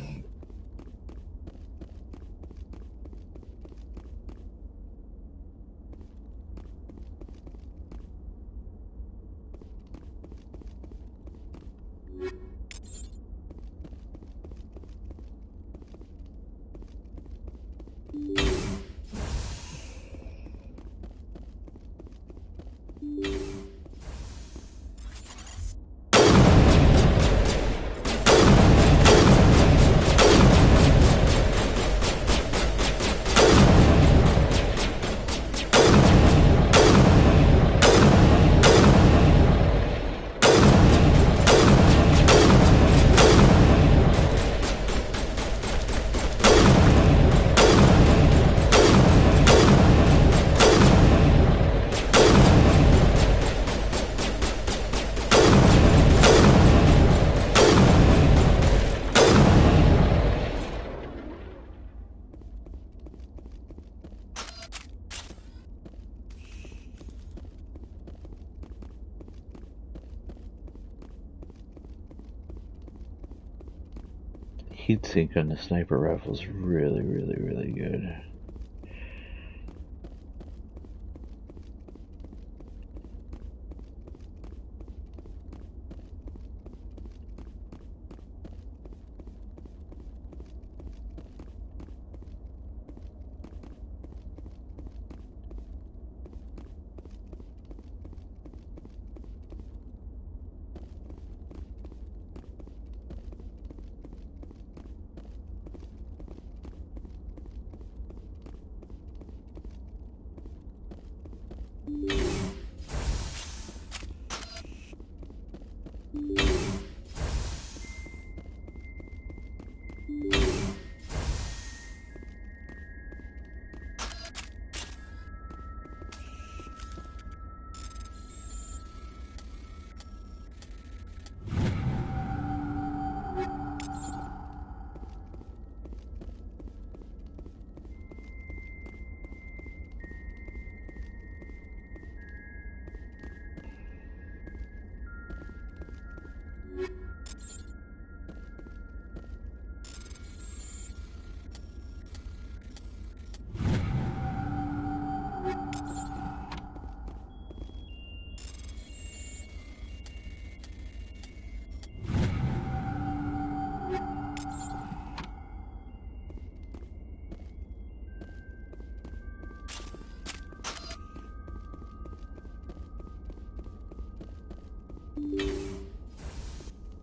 Heat sink on the sniper rifle is really, really, really good.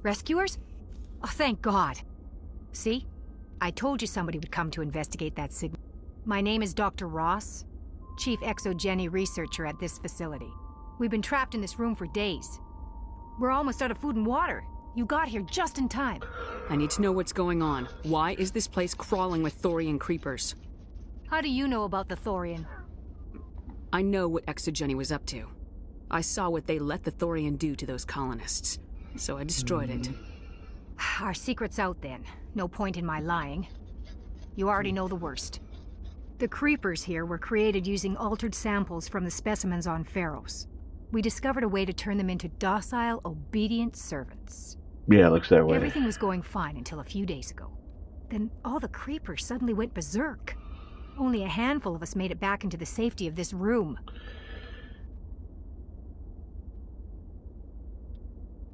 Rescuers? Oh, thank God. See? I told you somebody would come to investigate that signal. My name is Dr. Ross, Chief Exogeny Researcher at this facility. We've been trapped in this room for days. We're almost out of food and water. You got here just in time. I need to know what's going on. Why is this place crawling with Thorian creepers? How do you know about the Thorian? I know what Exogeny was up to. I saw what they let the Thorian do to those colonists, so I destroyed it. Our secret's out then. No point in my lying. You already know the worst. The creepers here were created using altered samples from the specimens on Pharos. We discovered a way to turn them into docile, obedient servants. Yeah, it looks that way. Everything was going fine until a few days ago. Then all the creepers suddenly went berserk. Only a handful of us made it back into the safety of this room.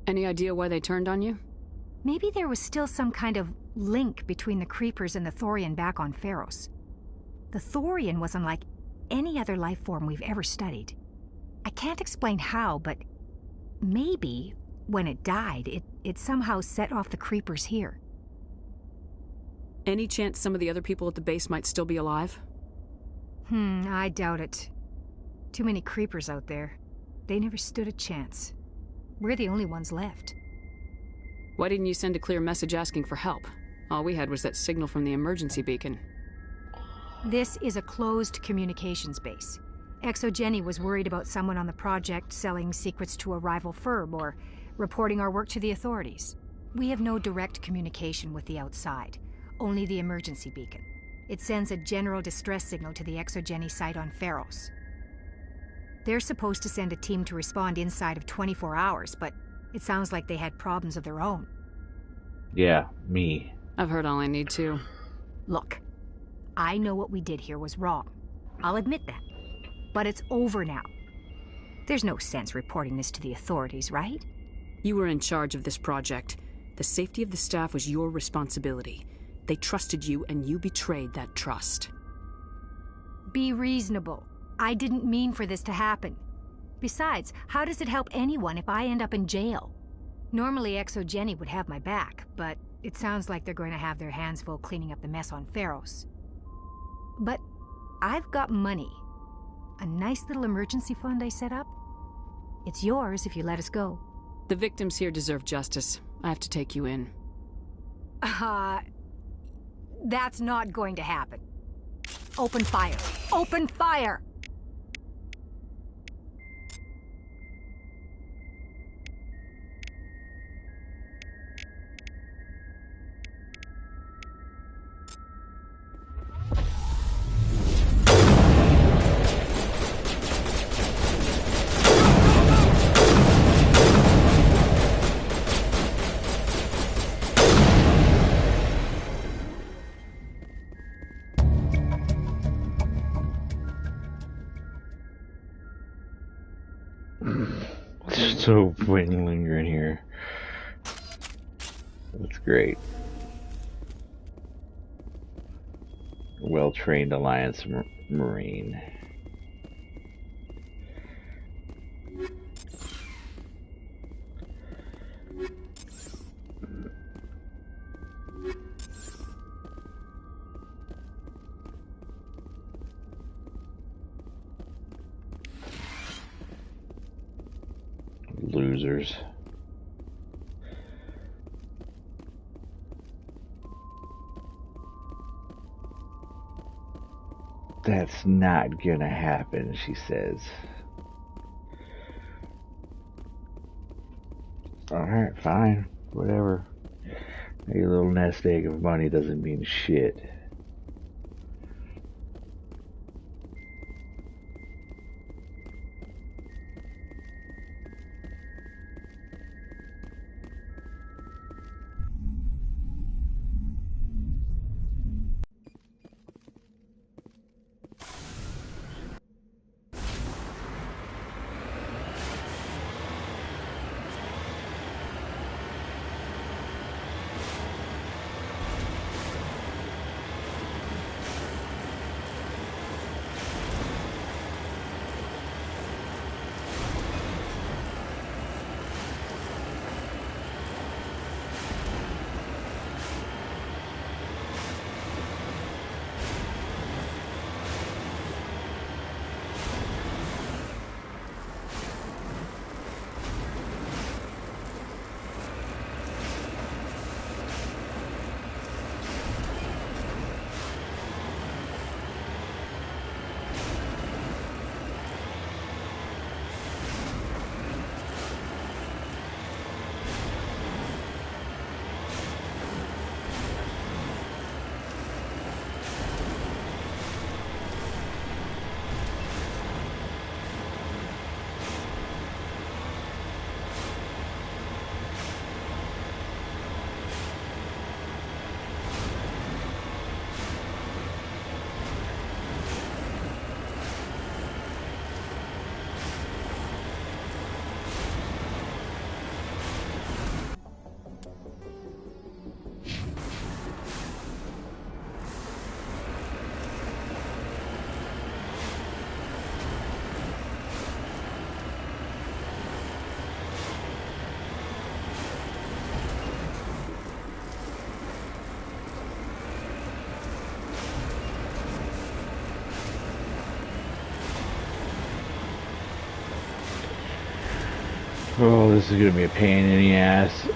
Any idea why they turned on you? Maybe there was still some kind of link between the creepers and the Thorian back on Pharos. The Thorian was unlike any other life form we've ever studied. I can't explain how, but maybe when it died, it somehow set off the creepers here. Any chance some of the other people at the base might still be alive? I doubt it. Too many creepers out there. They never stood a chance. We're the only ones left. Why didn't you send a clear message asking for help? All we had was that signal from the emergency beacon. This is a closed communications base. Exogeny was worried about someone on the project selling secrets to a rival firm or reporting our work to the authorities. We have no direct communication with the outside, only the emergency beacon. It sends a general distress signal to the Exogeny site on Pharos. They're supposed to send a team to respond inside of 24 hours, but it sounds like they had problems of their own. Yeah, me. I've heard all I need to. Look, I know what we did here was wrong. I'll admit that. But it's over now. There's no sense reporting this to the authorities, right? You were in charge of this project. The safety of the staff was your responsibility. They trusted you, and you betrayed that trust. Be reasonable. I didn't mean for this to happen. Besides, how does it help anyone if I end up in jail? Normally Exogeny would have my back, but it sounds like they're going to have their hands full cleaning up the mess on Pharos. But I've got money. A nice little emergency fund I set up. It's yours if you let us go. The victims here deserve justice. I have to take you in. That's not going to happen. Open fire. Open fire! So funny lingering here. That's great. Well-trained Alliance Marine. Losers. That's not gonna happen, she says. Alright, fine. Whatever. A little nest egg of money doesn't mean shit. Oh, this is gonna be a pain in the ass.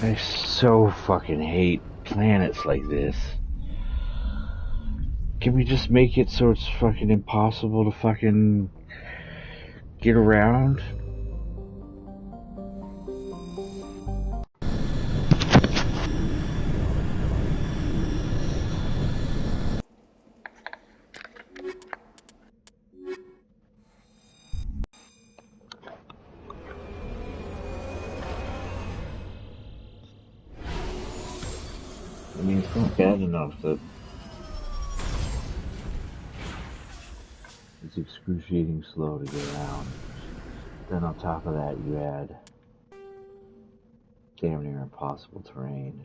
I so fucking hate planets like this. Can we just make it so it's fucking impossible to fucking get around? I mean, it's not bad enough that it's excruciating slow to get around. Then on top of that, you add damn near impossible terrain.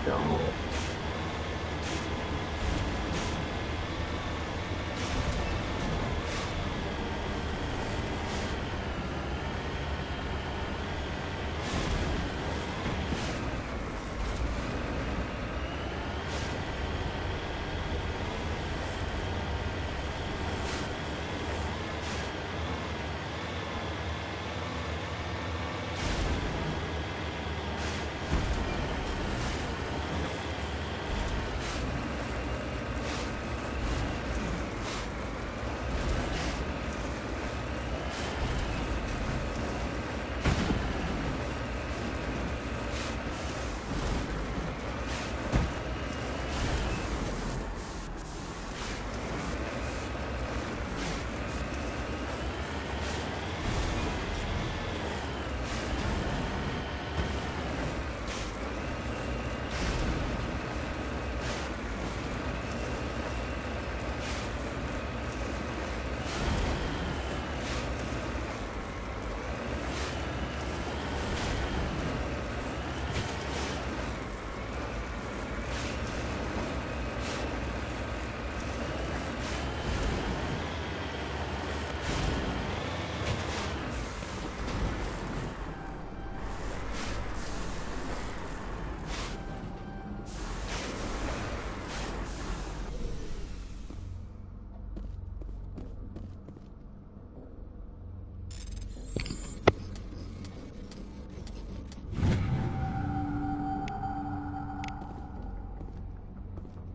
go.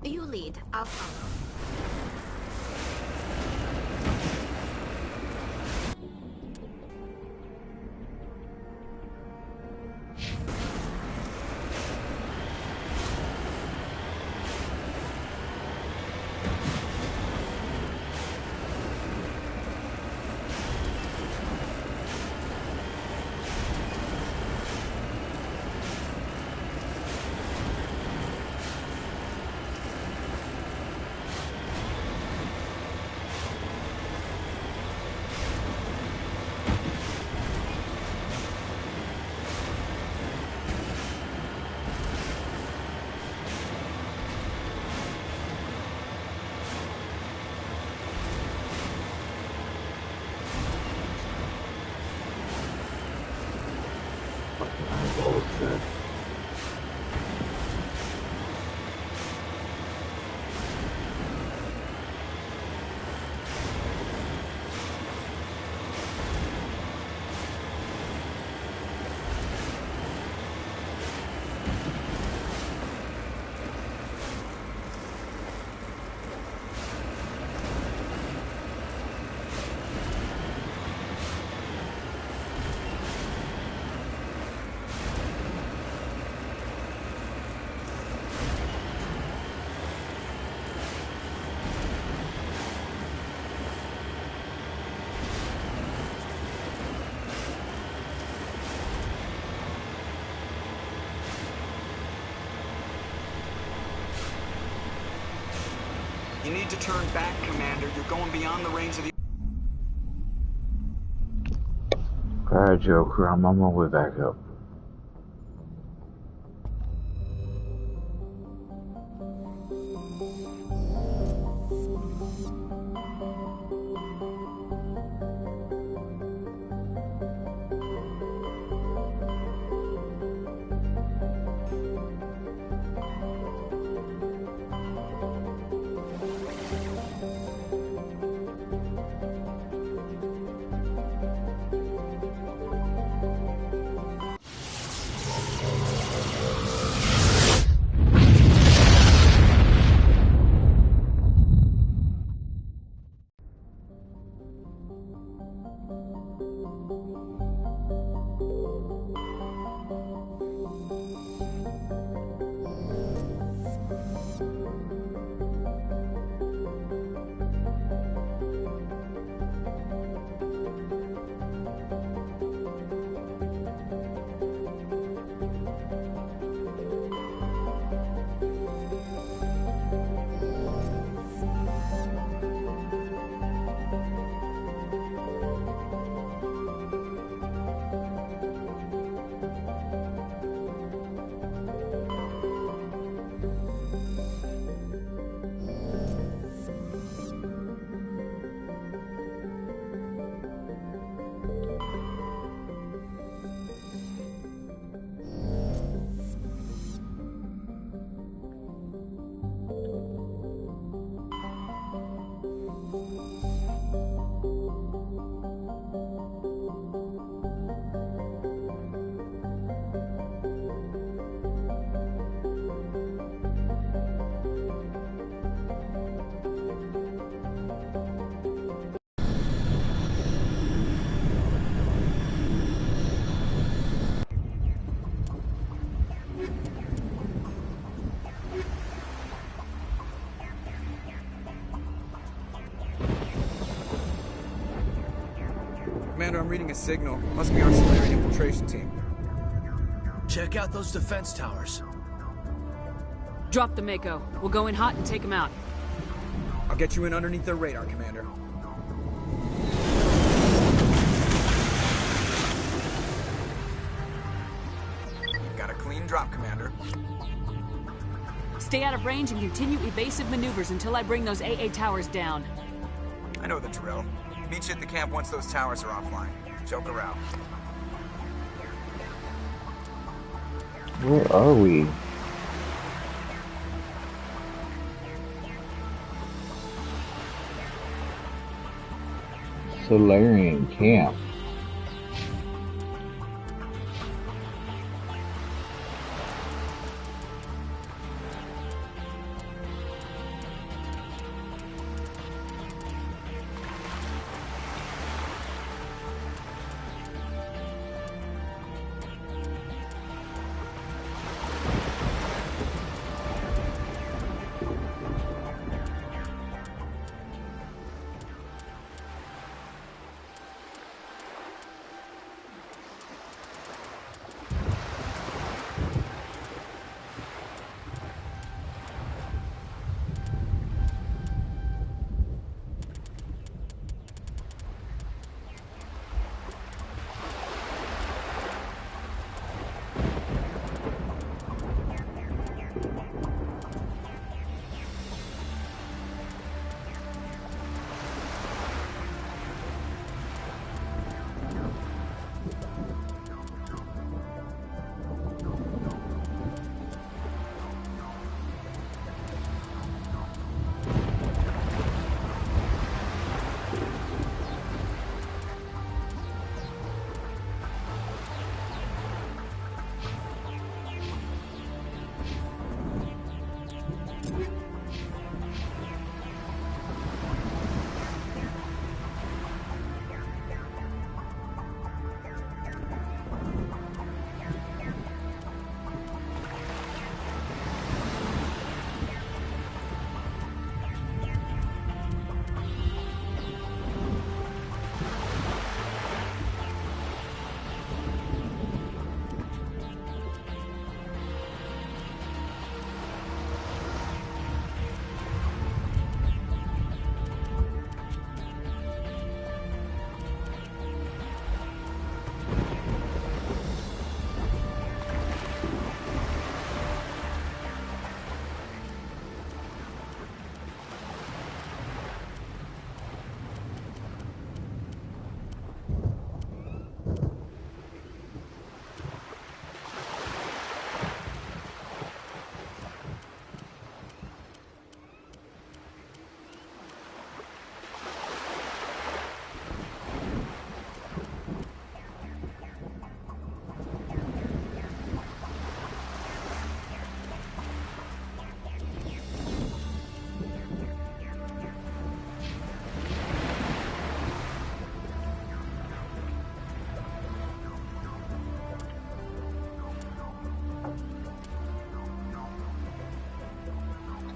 You lead, I'll follow. You need to turn back, Commander. You're going beyond the range of the... Alright, Joker, I'm on my way back up. reading a signal. Must be our Solarian infiltration team. Check out those defense towers. Drop the Mako. We'll go in hot and take him out. I'll get you in underneath their radar, Commander. You've got a clean drop, Commander. Stay out of range and continue evasive maneuvers until I bring those AA towers down. I know the drill. Meet you at the camp once those towers are offline. Joker out. Where are we? Solarian camp.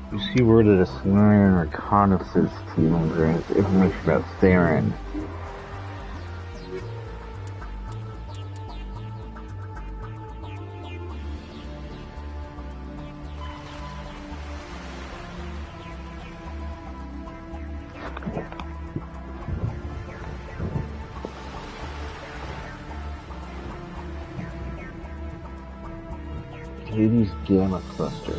You see word that a Solarian reconnaissance team brings information about Theron. Hades Gamma Cluster.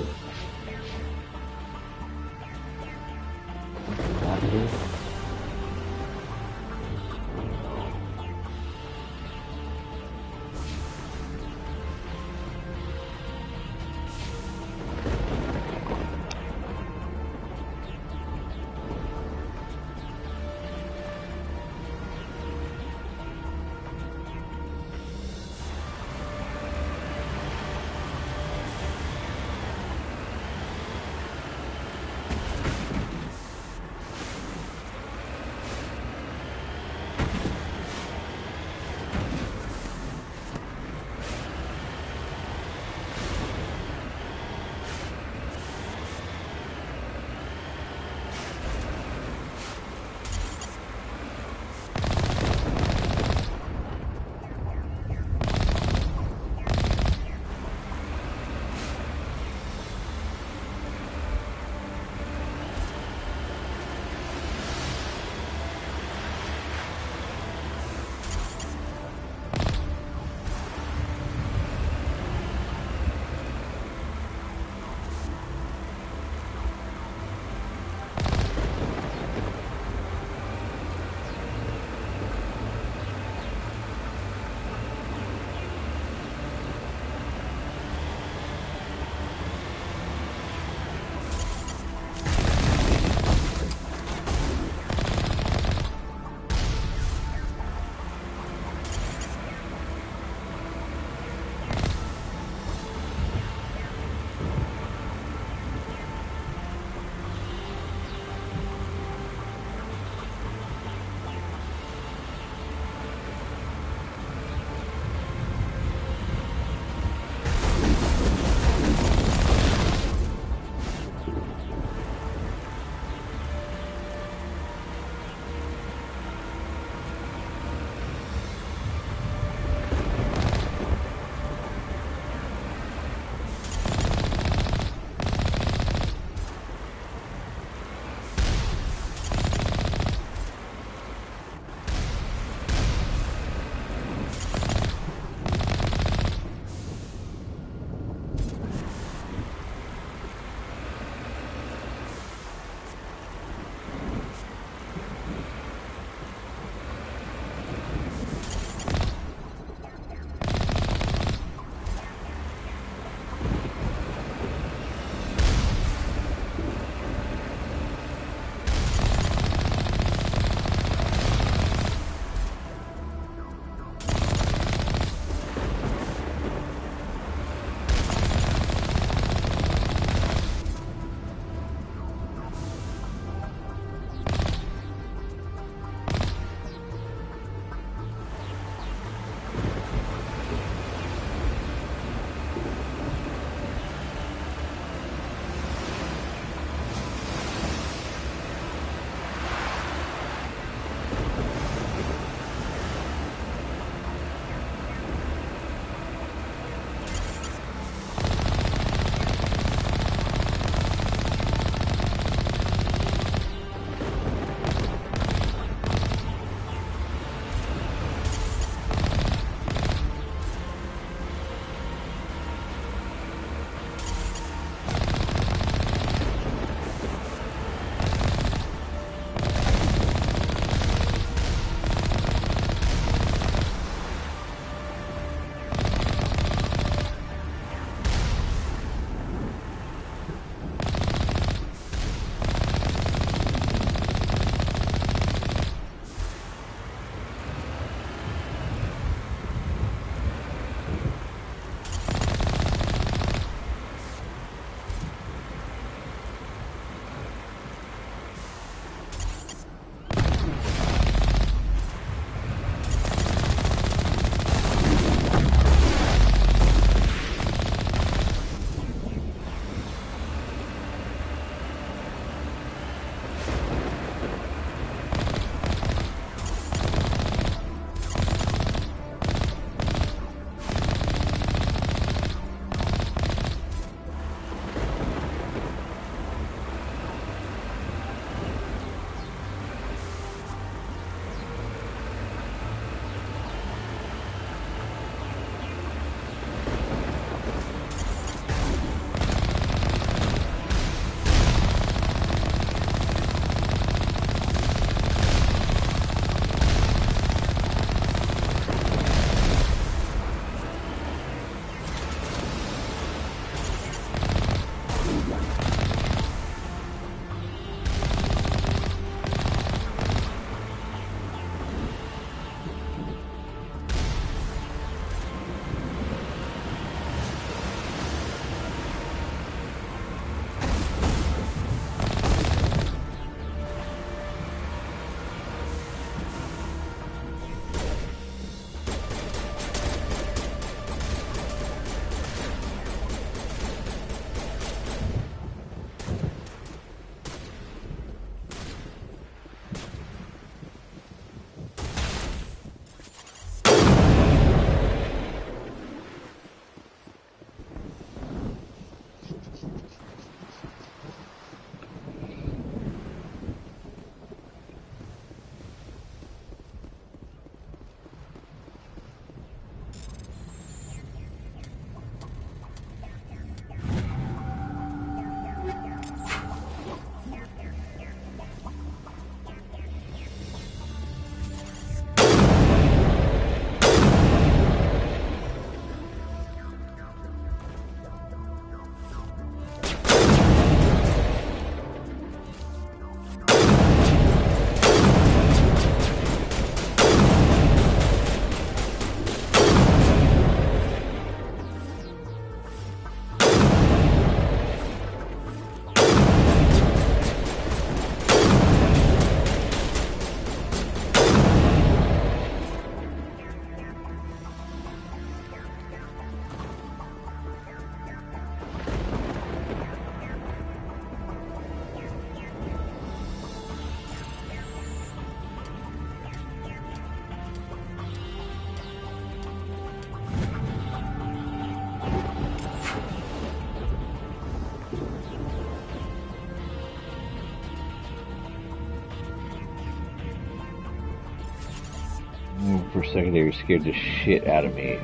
for a second scared the shit out of me.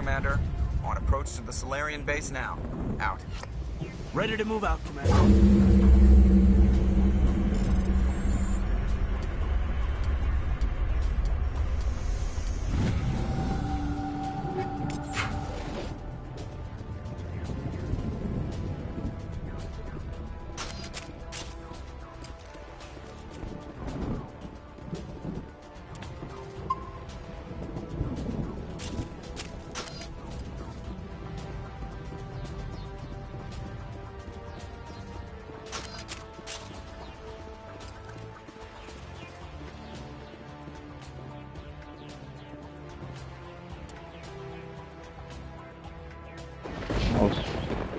Commander. On approach to the Solarian base now. Out. Ready to move out, Commander.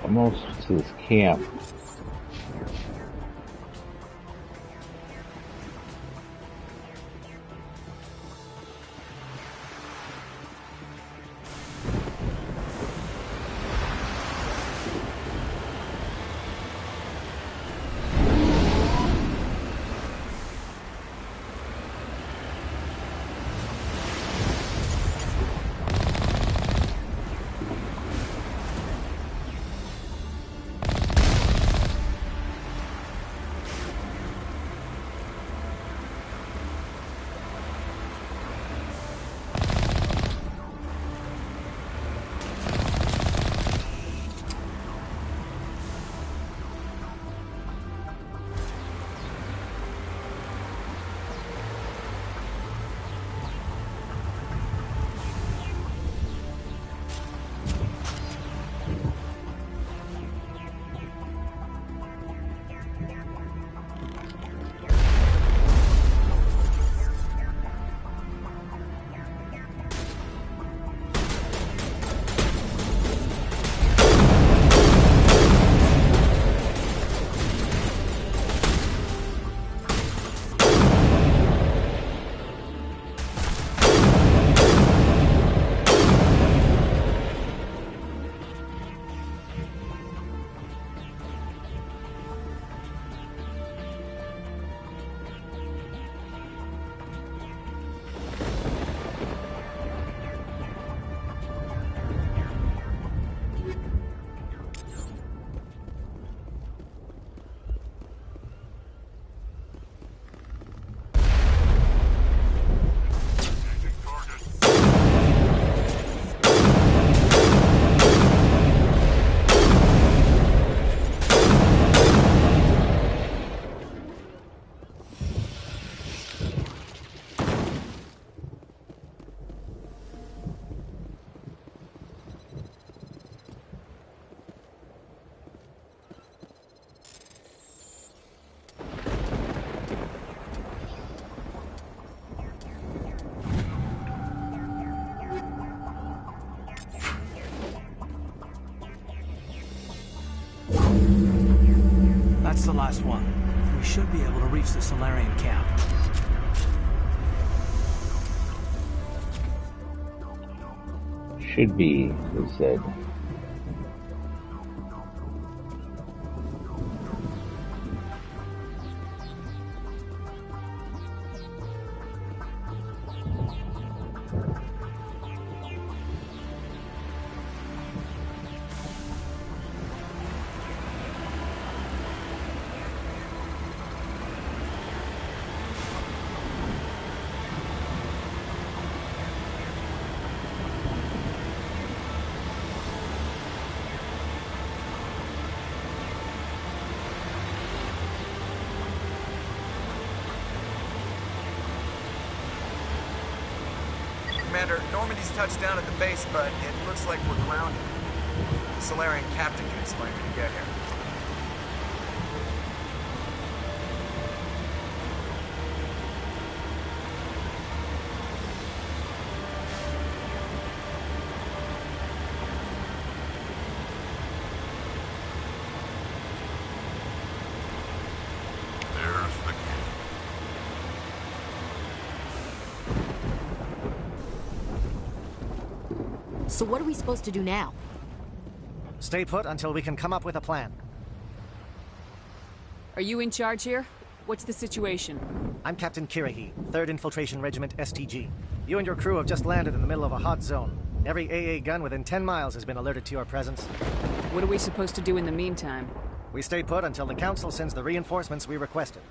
Almost to this camp. That's the last one. We should be able to reach the Solarian camp. Should be, they said. Commander, Normandy's touched down at the base, but it looks like we're grounded. The Solarian captain can explain when you get here. So what are we supposed to do now? Stay put until we can come up with a plan. Are you in charge here? What's the situation? I'm Captain Kirahi, 3rd Infiltration Regiment STG. You and your crew have just landed in the middle of a hot zone. Every AA gun within 10 miles has been alerted to your presence. What are we supposed to do in the meantime? We stay put until the Council sends the reinforcements we requested.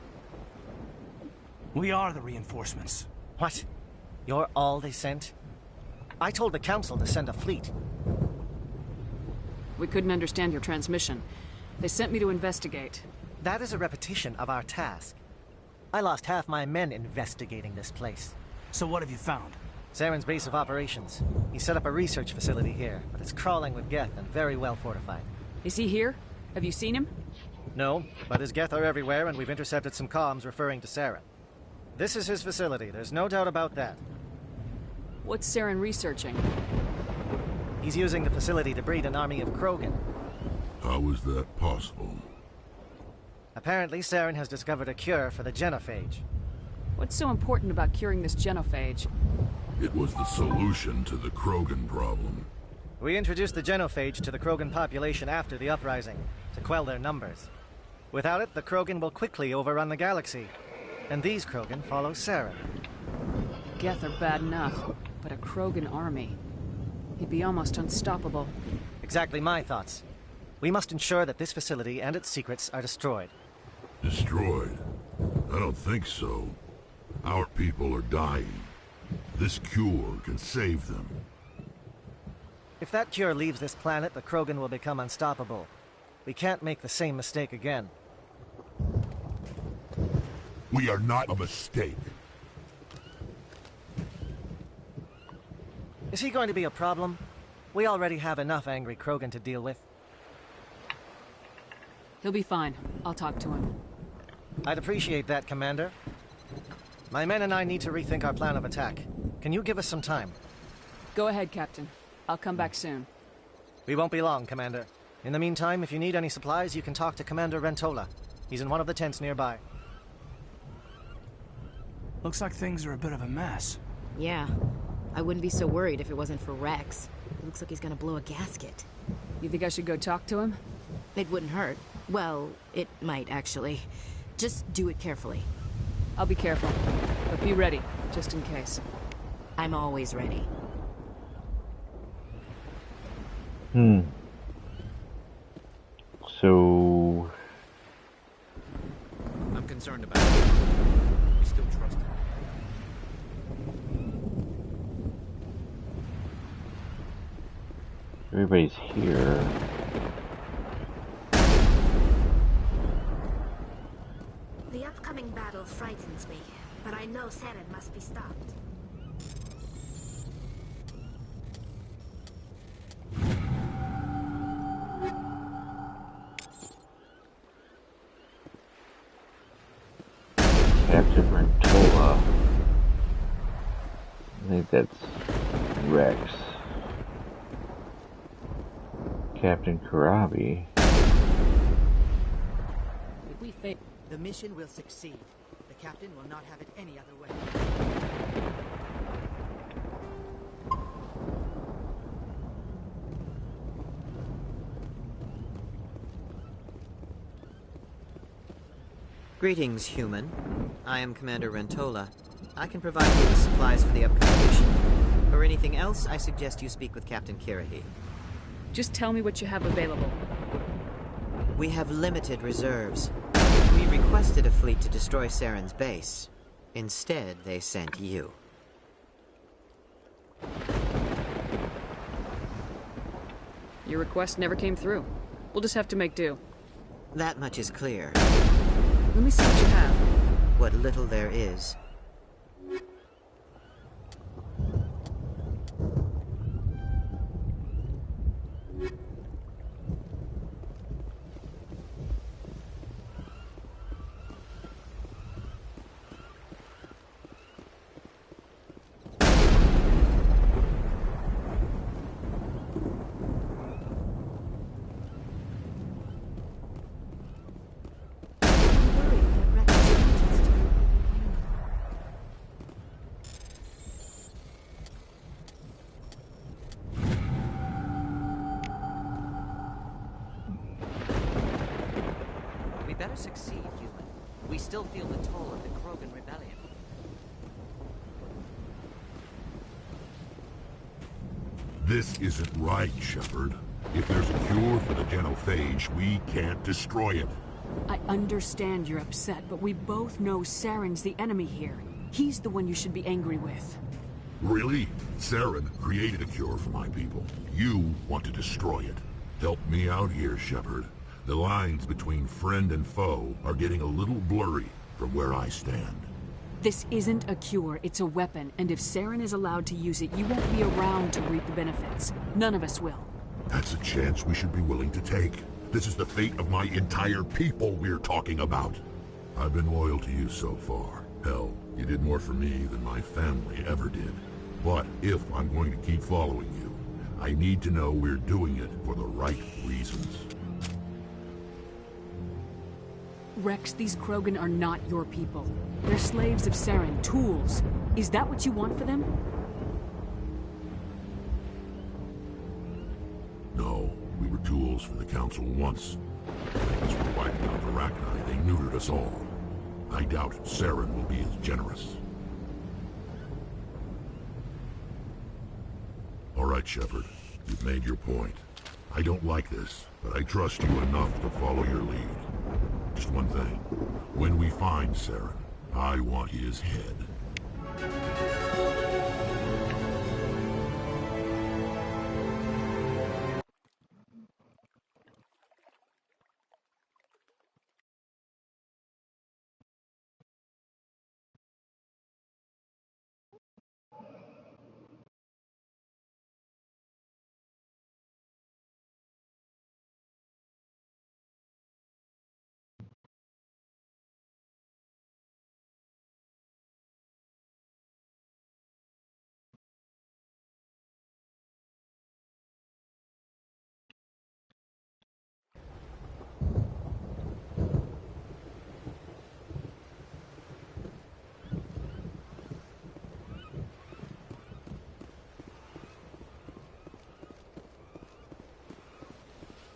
We are the reinforcements. What? You're all they sent? I told the Council to send a fleet. We couldn't understand your transmission. They sent me to investigate. That is a repetition of our task. I lost half my men investigating this place. So what have you found? Saren's base of operations. He set up a research facility here, but it's crawling with Geth and very well fortified. Is he here? Have you seen him? No, but his Geth are everywhere, and we've intercepted some comms referring to Saren. This is his facility, there's no doubt about that. What's Saren researching? He's using the facility to breed an army of Krogan. How is that possible? Apparently, Saren has discovered a cure for the genophage. What's so important about curing this genophage? It was the solution to the Krogan problem. We introduced the genophage to the Krogan population after the uprising, to quell their numbers. Without it, the Krogan will quickly overrun the galaxy. And these Krogan follow Saren. The Geth are bad enough, but a Krogan army. He'd be almost unstoppable. Exactly my thoughts. We must ensure that this facility and its secrets are destroyed. Destroyed? I don't think so. Our people are dying. This cure can save them. If that cure leaves this planet, the Krogan will become unstoppable. We can't make the same mistake again. We are not a mistake. Is he going to be a problem? We already have enough angry Krogan to deal with. He'll be fine. I'll talk to him. I'd appreciate that, Commander. My men and I need to rethink our plan of attack. Can you give us some time? Go ahead, Captain. I'll come back soon. We won't be long, Commander. In the meantime, if you need any supplies, you can talk to Commander Rentola. He's in one of the tents nearby. Looks like things are a bit of a mess. Yeah. I wouldn't be so worried if it wasn't for Rex. It looks like he's gonna blow a gasket. You think I should go talk to him? It wouldn't hurt. Well, it might, actually. Just do it carefully. I'll be careful. But be ready, just in case. I'm always ready. So... I'm concerned about it. We still trust him. Everybody's here. The upcoming battle frightens me, but I know Saren must be stopped. Captain Rentola. I think that's Rex. Captain Karabi. If we fail, the mission will succeed. The captain will not have it any other way. Greetings, human. I am Commander Rentola. I can provide you with supplies for the upcoming mission. For anything else, I suggest you speak with Captain Kirahi. just tell me what you have available. We have limited reserves. We requested a fleet to destroy Saren's base. Instead, they sent you. Your request never came through. We'll just have to make do. That much is clear. Let me see what you have. What little there is. Better succeed, human. We still feel the toll of the Krogan rebellion. This isn't right, Shepard. If there's a cure for the genophage, we can't destroy it. I understand you're upset, but we both know Saren's the enemy here. He's the one you should be angry with. Really? Saren created a cure for my people. You want to destroy it. Help me out here, Shepard. The lines between friend and foe are getting a little blurry from where I stand. This isn't a cure, it's a weapon, and if Saren is allowed to use it, you won't be around to reap the benefits. None of us will. That's a chance we should be willing to take. This is the fate of my entire people we're talking about. I've been loyal to you so far. Hell, you did more for me than my family ever did. But if I'm going to keep following you, I need to know we're doing it for the right reasons. Rex, these Krogan are not your people. They're slaves of Saren, tools. Is that what you want for them? No, we were tools for the Council once. As we wiped out Arachni, they neutered us all. I doubt Saren will be as generous. All right, Shepard. You've made your point. I don't like this, but I trust you enough to follow your lead. Just one thing. When we find Saren, I want his head.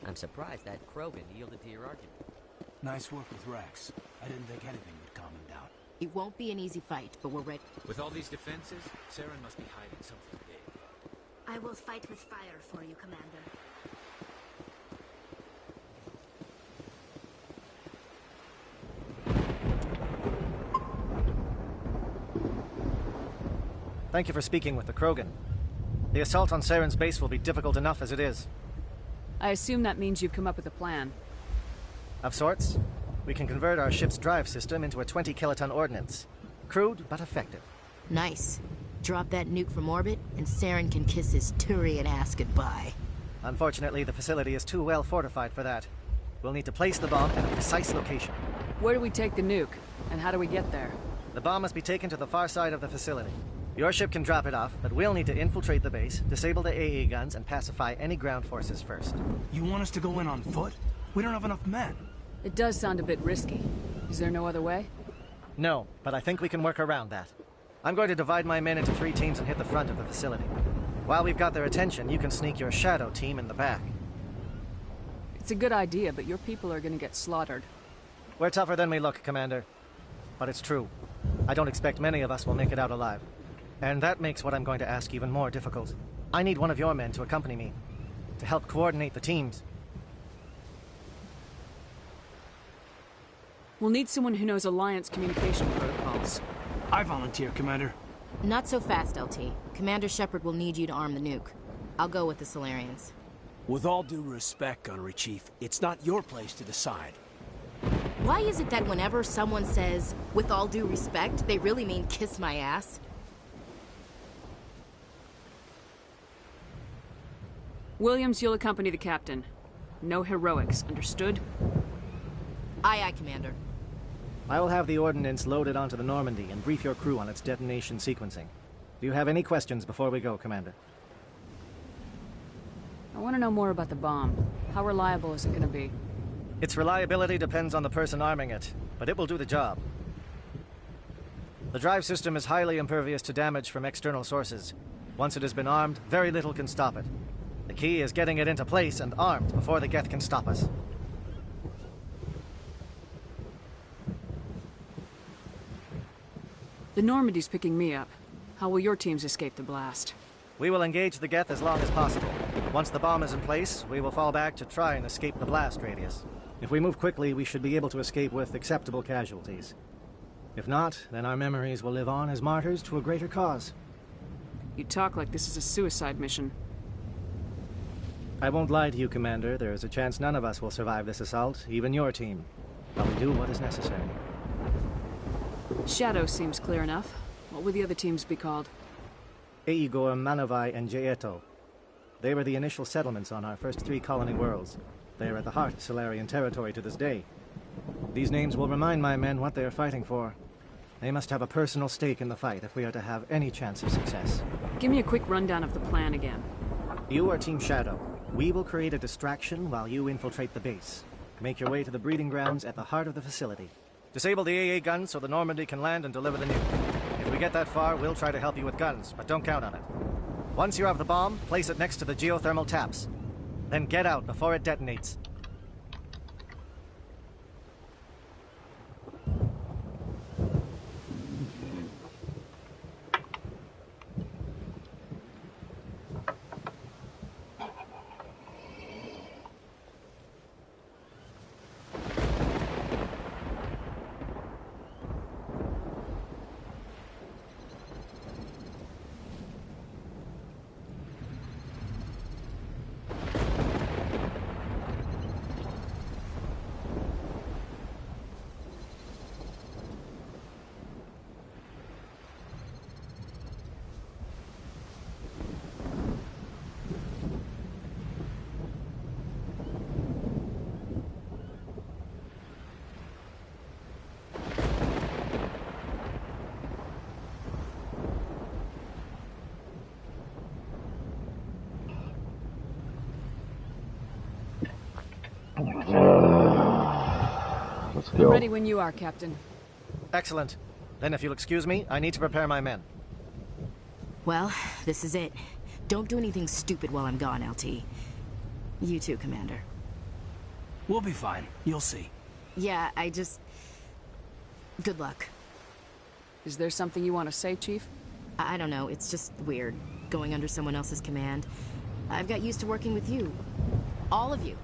I'm surprised that Krogan yielded to your argument. Nice work with Rex. I didn't think anything would calm him down. It won't be an easy fight, but we're ready. With all these defenses, Saren must be hiding something big. I will fight with fire for you, Commander. Thank you for speaking with the Krogan. The assault on Saren's base will be difficult enough as it is. I assume that means you've come up with a plan. Of sorts. We can convert our ship's drive system into a 20-kiloton ordnance. Crude, but effective. Nice. Drop that nuke from orbit, and Saren can kiss his Turian ass goodbye. Unfortunately, the facility is too well fortified for that. We'll need to place the bomb at a precise location. Where do we take the nuke? And how do we get there? The bomb must be taken to the far side of the facility. Your ship can drop it off, but we'll need to infiltrate the base, disable the AA guns, and pacify any ground forces first. You want us to go in on foot? We don't have enough men. It does sound a bit risky. Is there no other way? No, but I think we can work around that. I'm going to divide my men into 3 teams and hit the front of the facility. While we've got their attention, you can sneak your shadow team in the back. It's a good idea, but your people are going to get slaughtered. We're tougher than we look, Commander. But it's true. I don't expect many of us will make it out alive. And that makes what I'm going to ask even more difficult. I need one of your men to accompany me, to help coordinate the teams. We'll need someone who knows Alliance communication protocols. I volunteer, Commander. Not so fast, LT. Commander Shepard will need you to arm the nuke. I'll go with the Solarians. With all due respect, Gunnery Chief, it's not your place to decide. Why is it that whenever someone says, with all due respect, they really mean kiss my ass? Williams, you'll accompany the captain. No heroics, understood? Aye, aye, Commander. I will have the ordnance loaded onto the Normandy and brief your crew on its detonation sequencing. Do you have any questions before we go, Commander? I want to know more about the bomb. How reliable is it going to be? Its reliability depends on the person arming it, but it will do the job. The drive system is highly impervious to damage from external sources. Once it has been armed, very little can stop it. The key is getting it into place and armed before the Geth can stop us. The Normandy's picking me up. How will your teams escape the blast? We will engage the Geth as long as possible. Once the bomb is in place, we will fall back to try and escape the blast radius. If we move quickly, we should be able to escape with acceptable casualties. If not, then our memories will live on as martyrs to a greater cause. You talk like this is a suicide mission. I won't lie to you, Commander. There is a chance none of us will survive this assault, even your team. But we do what is necessary. Shadow seems clear enough. What would the other teams be called? Eigor, Manavai, and Jaeto. They were the initial settlements on our first 3 colony worlds. They are at the heart of Solarian territory to this day. These names will remind my men what they are fighting for. They must have a personal stake in the fight if we are to have any chance of success. Give me a quick rundown of the plan again. You are Team Shadow. We will create a distraction while you infiltrate the base. Make your way to the breeding grounds at the heart of the facility. Disable the AA guns so the Normandy can land and deliver the nuke. If we get that far, we'll try to help you with guns, but don't count on it. Once you have the bomb, place it next to the geothermal taps. Then get out before it detonates. Let's I'm go. ready when you are, Captain. Excellent. Then if you'll excuse me, I need to prepare my men. Well, this is it. Don't do anything stupid while I'm gone, LT. You too, Commander. We'll be fine. You'll see. Yeah, Good luck. Is there something you want to say, Chief? I don't know, it's just weird, going under someone else's command. I've got used to working with you. All of you.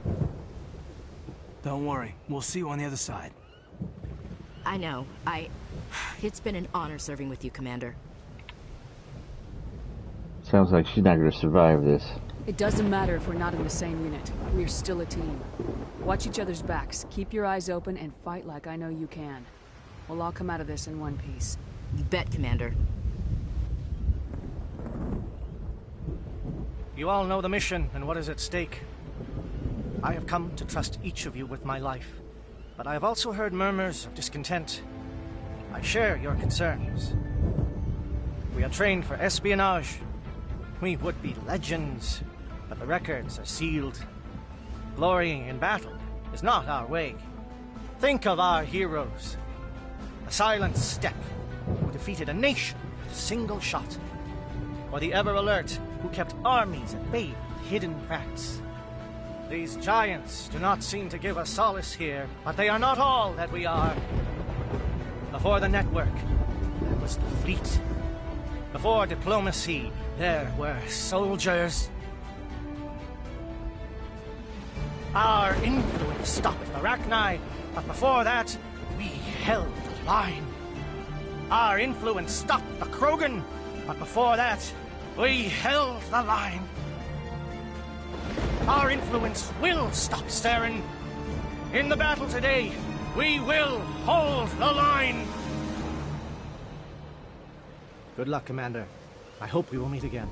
Don't worry. We'll see you on the other side. I know. It's been an honor serving with you, Commander. Sounds like she's not going to survive this. It doesn't matter if we're not in the same unit. We're still a team. Watch each other's backs, keep your eyes open, and fight like I know you can. We'll all come out of this in one piece. You bet, Commander. You all know the mission and what is at stake. I have come to trust each of you with my life, but I have also heard murmurs of discontent. I share your concerns. We are trained for espionage. We would be legends, but the records are sealed. Glorying in battle is not our way. Think of our heroes. The silent step who defeated a nation with a single shot. Or the ever-alert who kept armies at bay with hidden facts. These giants do not seem to give us solace here, but they are not all that we are. Before the network, there was the fleet. Before diplomacy, there were soldiers. Our influence stopped the Arachni, but before that, we held the line. Our influence stopped the Krogan, but before that, we held the line. Our influence will stop Saren. In the battle today, we will hold the line. Good luck, Commander. I hope we will meet again.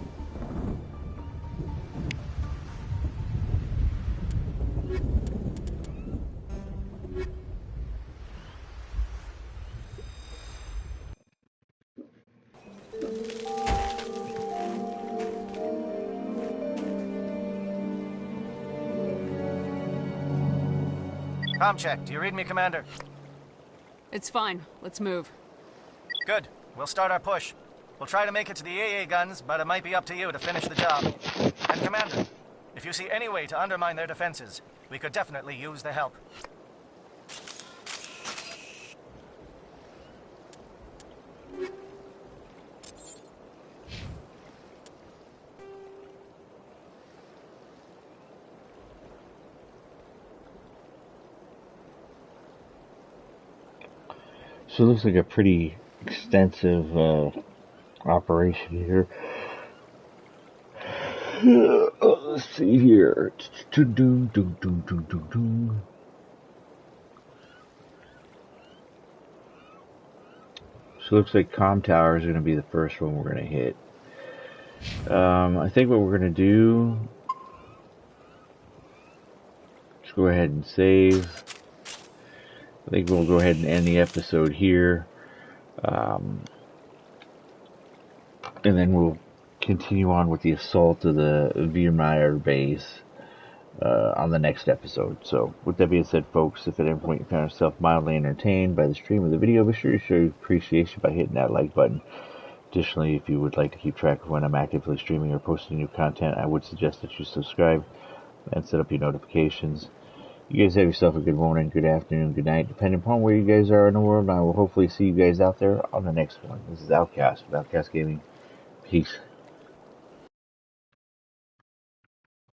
Com check. Do you read me, Commander? It's fine. Let's move. Good. We'll start our push. We'll try to make it to the AA guns, but it might be up to you to finish the job. And Commander, if you see any way to undermine their defenses, we could definitely use the help. So it looks like a pretty extensive operation here. Let's see here. So it looks like comm tower is going to be the first one we're going to hit. I think what we're going to do, let's go ahead and save. I think we'll go ahead and end the episode here. And then we'll continue on with the assault of the Wehrmeyer base on the next episode. So, with that being said, folks, if at any point you found yourself mildly entertained by the stream of the video, be sure to show your appreciation by hitting that like button. Additionally, if you would like to keep track of when I'm actively streaming or posting new content, I would suggest that you subscribe and set up your notifications. You guys have yourself a good morning, good afternoon, good night, depending upon where you guys are in the world. I will hopefully see you guys out there on the next one. This is Outcast with Outcast Gaming. Peace.